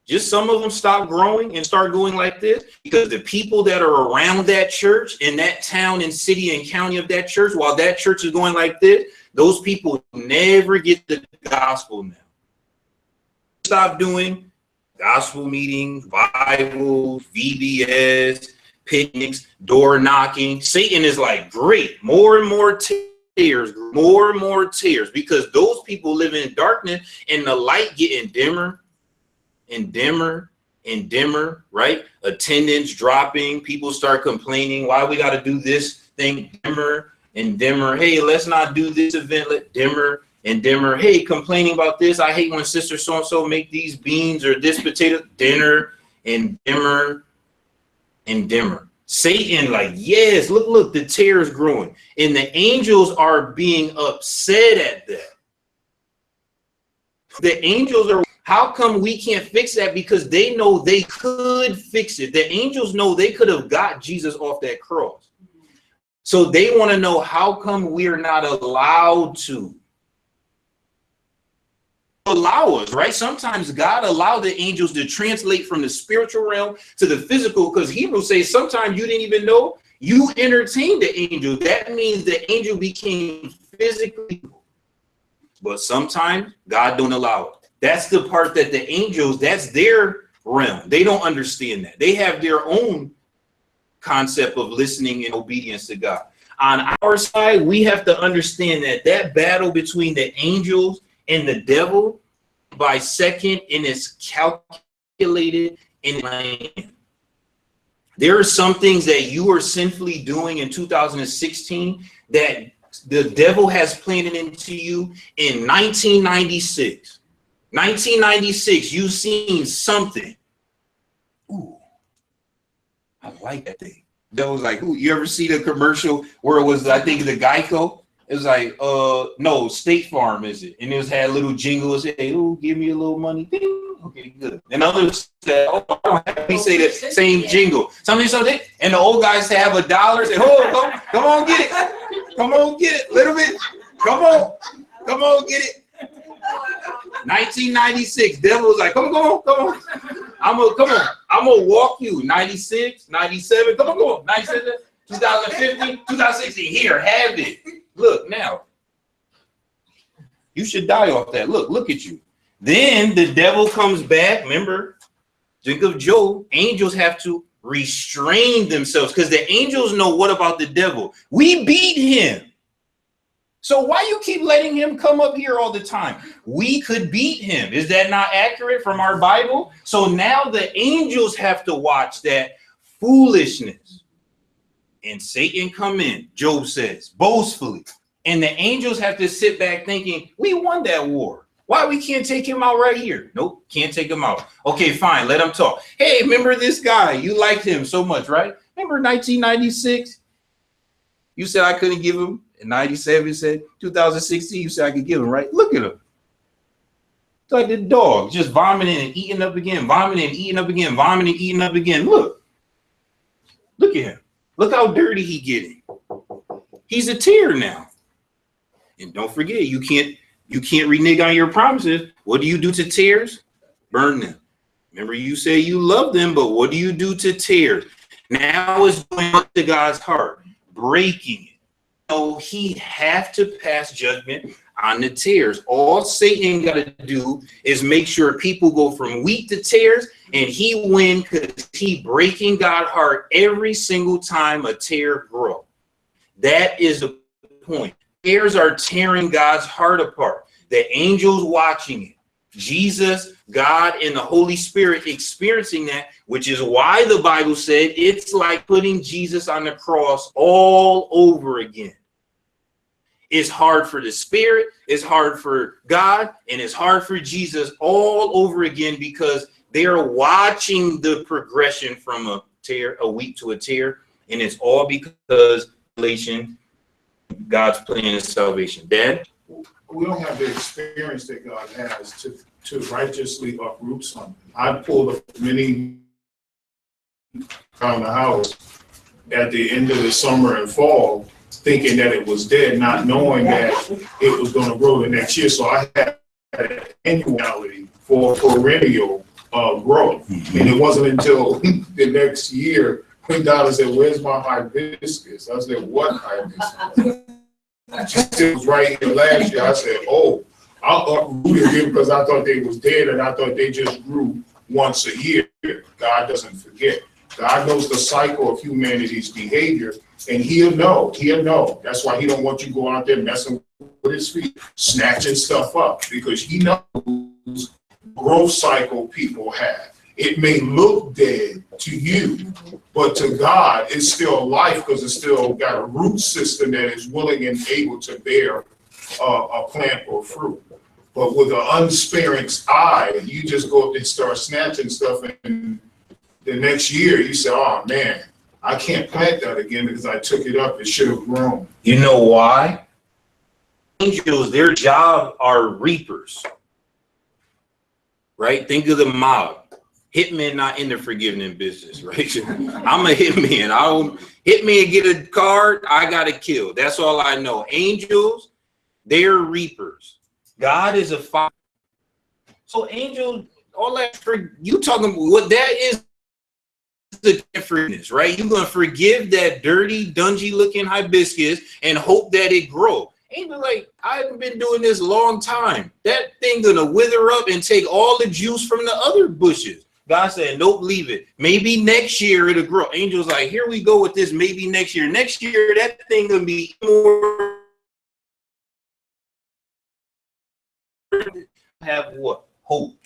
Just some of them stop growing and start going like this because the people that are around that church in that town and city and county of that church, while that church is going like this, those people never get the gospel now. Stop doing gospel meetings, Bibles, VBS, picnics, door knocking. Satan is like, great, more and more tears, because those people live in darkness and the light getting dimmer and dimmer and dimmer, right? Attendance dropping, people start complaining, why we got to do this thing dimmer and dimmer. Hey, let's not do this event, let dimmer and dimmer. Hey, complaining about this. I hate when sister so-and-so make these beans or this potato. Dinner and dimmer and dimmer. Satan, like, yes, look, the tear is growing. And the angels are being upset at that. The angels are, how come we can't fix that? Because they know they could fix it. The angels know they could have got Jesus off that cross. So they want to know, how come we're not allowed to? Allow us, right? Sometimes God allowed the angels to translate from the spiritual realm to the physical, because Hebrews says sometimes you didn't even know you entertained the angel. That means the angel became physically, but sometimes God don't allow it. That's the part that the angels, that's their realm. They don't understand that. They have their own concept of listening and obedience to God. On our side, we have to understand that that battle between the angels and the devil by second, and it's calculated in land. There are some things that you are sinfully doing in 2016 that the devil has planted into you in 1996. 1996, you've seen something. Ooh, I like that thing. That was like, ooh, you ever see the commercial where it was, I think, the Geico? It was like, no, State Farm, is it? And it was had little jingles. Hey, ooh, give me a little money. Ding. Okay, good. And others said, oh, I don't have to say the same jingle. Something. And the old guys have $1. Say, oh, come on, get it. Come on, get it. Little bit. Come on, get it. 1996. Devil was like, come on. I'm gonna walk you. 96, 97. Come on. 97, 2015, 2016. Here, have it. Look now, you should die off that. Look at you. Then the devil comes back. Remember, think of Job. Angels have to restrain themselves because the angels know what about the devil. We beat him. So why you keep letting him come up here all the time? We could beat him. Is that not accurate from our Bible? So now the angels have to watch that foolishness. And Satan come in, Job says, boastfully. And the angels have to sit back thinking, we won that war. Why we can't take him out right here? Nope, can't take him out. Okay, fine, let him talk. Hey, remember this guy? You liked him so much, right? Remember 1996? You said I couldn't give him. In 97, you said 2016, you said I could give him, right? Look at him. It's like the dog, just vomiting and eating up again, vomiting and eating up again, vomiting, eating up again. Look at him. Look how dirty he getting. He's a tear now. And don't forget, you can't renege on your promises. What do you do to tears? Burn them. Remember, you say you love them, but what do you do to tears? Now it's going up to God's heart, breaking it. So he have to pass judgment on the tears. All Satan got to do is make sure people go from wheat to tears, and he win because he breaking God's heart every single time a tear grow. That is the point. Tears are tearing God's heart apart. The angels watching it. Jesus, God, and the Holy Spirit experiencing that, which is why the Bible said it's like putting Jesus on the cross all over again. It's hard for the Spirit, it's hard for God, and it's hard for Jesus all over again because they're watching the progression from a wheat to a tear, and it's all because God's plan is salvation. Dad? We don't have the experience that God has to righteously uproot something. I pulled up many around the house at the end of the summer and fall, thinking that it was dead, not knowing that it was going to grow the next year. So I had an annuality for perennial growth. And it wasn't until the next year when Donna said, "Where's my hibiscus?" I said, "What hibiscus?" It was right here last year. I said, "Oh, I'll uproot it again," because I thought they was dead and I thought they just grew once a year. God doesn't forget. God knows the cycle of humanity's behavior, and he'll know. That's why he don't want you going out there messing with his feet, snatching stuff up, because he knows growth cycle people have. It may look dead to you, but to God, it's still life because it's still got a root system that is willing and able to bear a plant or fruit. But with an unsparing eye, you just go up and start snatching stuff, and the next year you say, "Oh man, I can't plant that again because I took it up. It should have grown." You know why? Angels, their job are reapers. Right? Think of the mob. Hitmen not in the forgiving business, right? I'm a hitman. I don't hit me and get a card, I gotta kill. That's all I know. Angels, they're reapers. God is a fire. So angel, all that for you talking what that is the forgiveness, right? You're gonna forgive that dirty, dungy looking hibiscus and hope that it grows. Angel, like, I've been doing this a long time. That thing gonna wither up and take all the juice from the other bushes. God said, "Nope, leave it. Maybe next year it'll grow." Angel's like, "Here we go with this. Maybe next year. Next year, that thing gonna be more." Have what? Hope.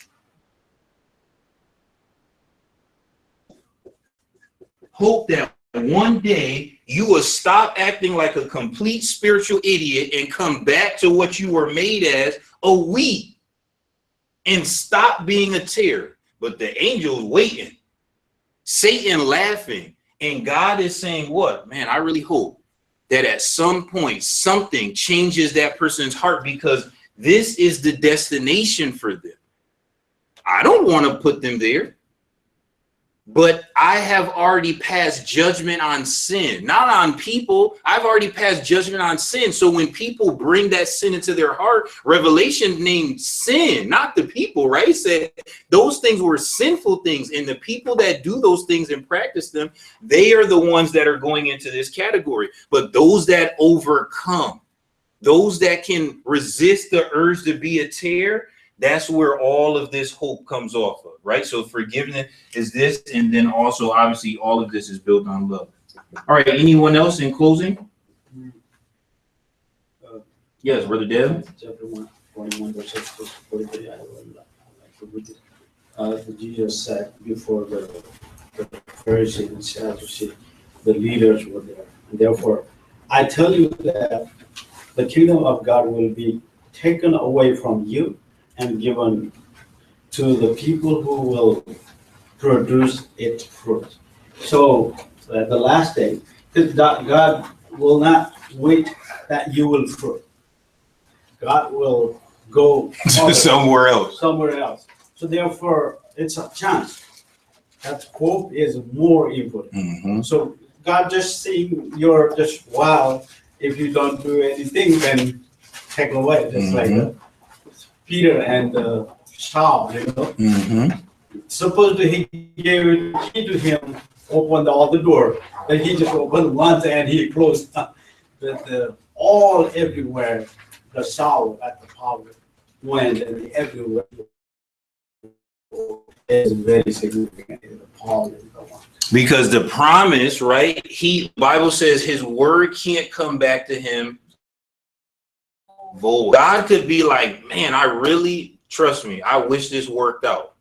Hope that one day you will stop acting like a complete spiritual idiot and come back to what you were made as, a wheat, and stop being a tear. But the angel's waiting, Satan laughing, and God is saying, "What, man, I really hope that at some point something changes that person's heart, because this is the destination for them. I don't want to put them there, but I have already passed judgment on sin, not on people. I've already passed judgment on sin. So when people bring that sin into their heart, Revelation named sin, not the people, right? It said those things were sinful things, and the people that do those things and practice them, they are the ones that are going into this category. But those that overcome, those that can resist the urge to be a tear, that's where all of this hope comes off of, right? So forgiveness is this, and then also obviously all of this is built on love. All right, anyone else in closing? Yes, Brother Dev. Chapter 1, verse 6 to 43. I would like to read it. Jesus said before the Pharisees and Sadducees, the leaders were there. And therefore, I tell you that the kingdom of God will be taken away from you and given to the people who will produce its fruit. So at the last day, God will not wait that you will fruit. God will go somewhere else. So therefore, it's a chance. That hope is more important. Mm-hmm. So God just seeing you're just wild. If you don't do anything, then take away. Just like Peter and Saul, you know. Mm-hmm. Supposedly he gave the key to him, opened all the door. Then he just opened once and he closed. But all everywhere, the Saul at the power went, and everywhere is very significant. The Paul is the one. Because the promise, right? Bible says his word can't come back to him void. God could be like, man, I really Trust me, I wish this worked out.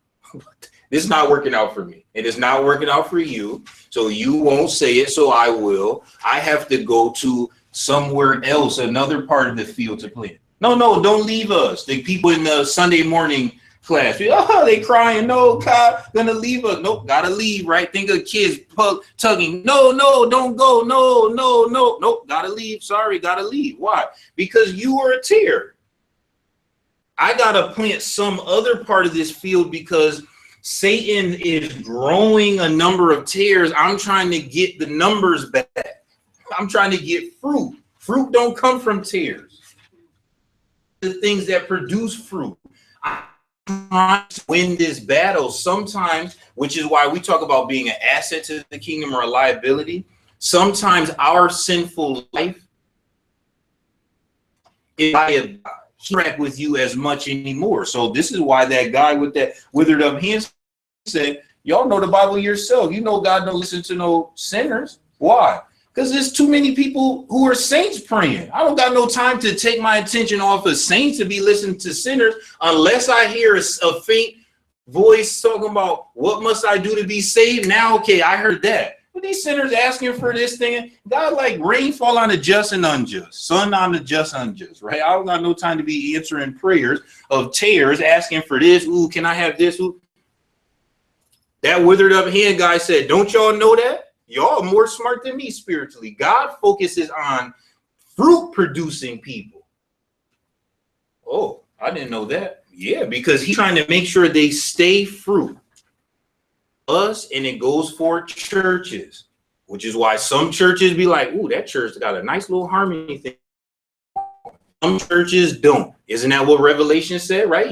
This is not working out for me. It is not working out for you. So you won't say it, so I will. I have to go to somewhere else, another part of the field to play. No, don't leave us. The people in the Sunday morning class, they crying, no, God, gonna leave us. Nope, gotta leave, right? Think of kids tugging, no, don't go, nope, gotta leave, sorry, gotta leave. Why? Because you are a tear. I gotta plant some other part of this field because Satan is growing a number of tares. I'm trying to get the numbers back. I'm trying to get fruit. Fruit don't come from tares. The things that produce fruit. I'm trying to win this battle sometimes, which is why we talk about being an asset to the kingdom or a liability. Sometimes our sinful life is interact with you as much anymore. So this is why that guy with that withered up hand said, y'all know the Bible yourself. You know God don't listen to no sinners. Why? Because there's too many people who are saints praying. I don't got no time to take my attention off of saints to be listening to sinners unless I hear a faint voice talking about what must I do to be saved. Now, okay, I heard that. But these sinners asking for this thing, God like rain fall on the just and unjust, sun on the just and unjust, right? I don't got no time to be answering prayers of tears asking for this. Ooh, can I have this? Ooh. That withered up hand guy said, don't y'all know that? Y'all are more smart than me spiritually. God focuses on fruit producing people. Oh, I didn't know that. Yeah, because he's trying to make sure they stay fruit. Us, and it goes for churches, which is why some churches be like, ooh, that church got a nice little harmony thing. Some churches don't. Isn't that what Revelation said, right?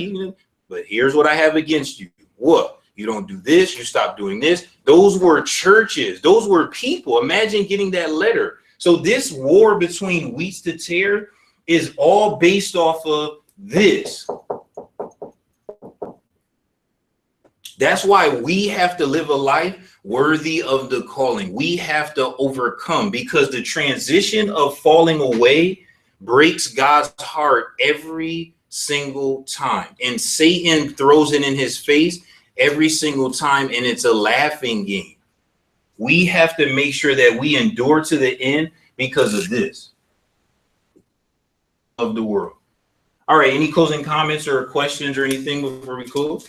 But here's what I have against you. What? You don't do this, you stop doing this. Those were churches, those were people. Imagine getting that letter. So this war between wheats to tare is all based off of this. That's why we have to live a life worthy of the calling. We have to overcome, because the transition of falling away breaks God's heart every single time. And Satan throws it in his face every single time, and it's a laughing game. We have to make sure that we endure to the end because of this, of the world. All right, any closing comments or questions or anything before we close?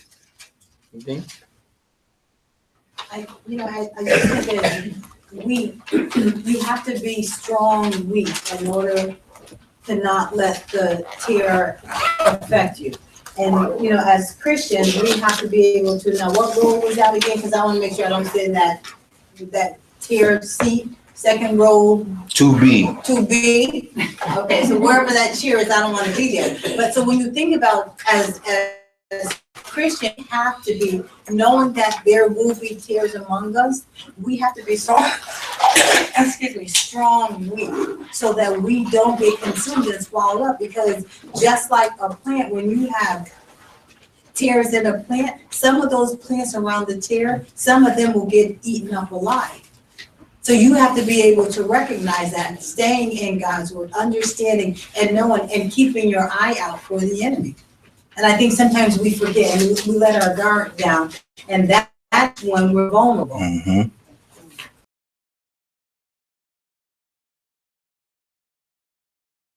Anything? I just think that you have to be strong weak in order to not let the tear affect you. And, as Christians, we have to be able to know what role was that again, because I want to make sure I don't sit in that tear seat, second row. 2B. 2B. Okay, so wherever that chair is, I don't want to be there. But so when you think about as Christians have to be knowing that there will be tears among us, we have to be strong, strong weak, so that we don't get consumed and swallowed up. Because just like a plant, when you have tears in a plant, some of those plants around the tear, some of them will get eaten up alive. So you have to be able to recognize that, staying in God's word, understanding and knowing and keeping your eye out for the enemy. And I think sometimes we forget and we let our guard down, and that's when we're vulnerable. Mm-hmm.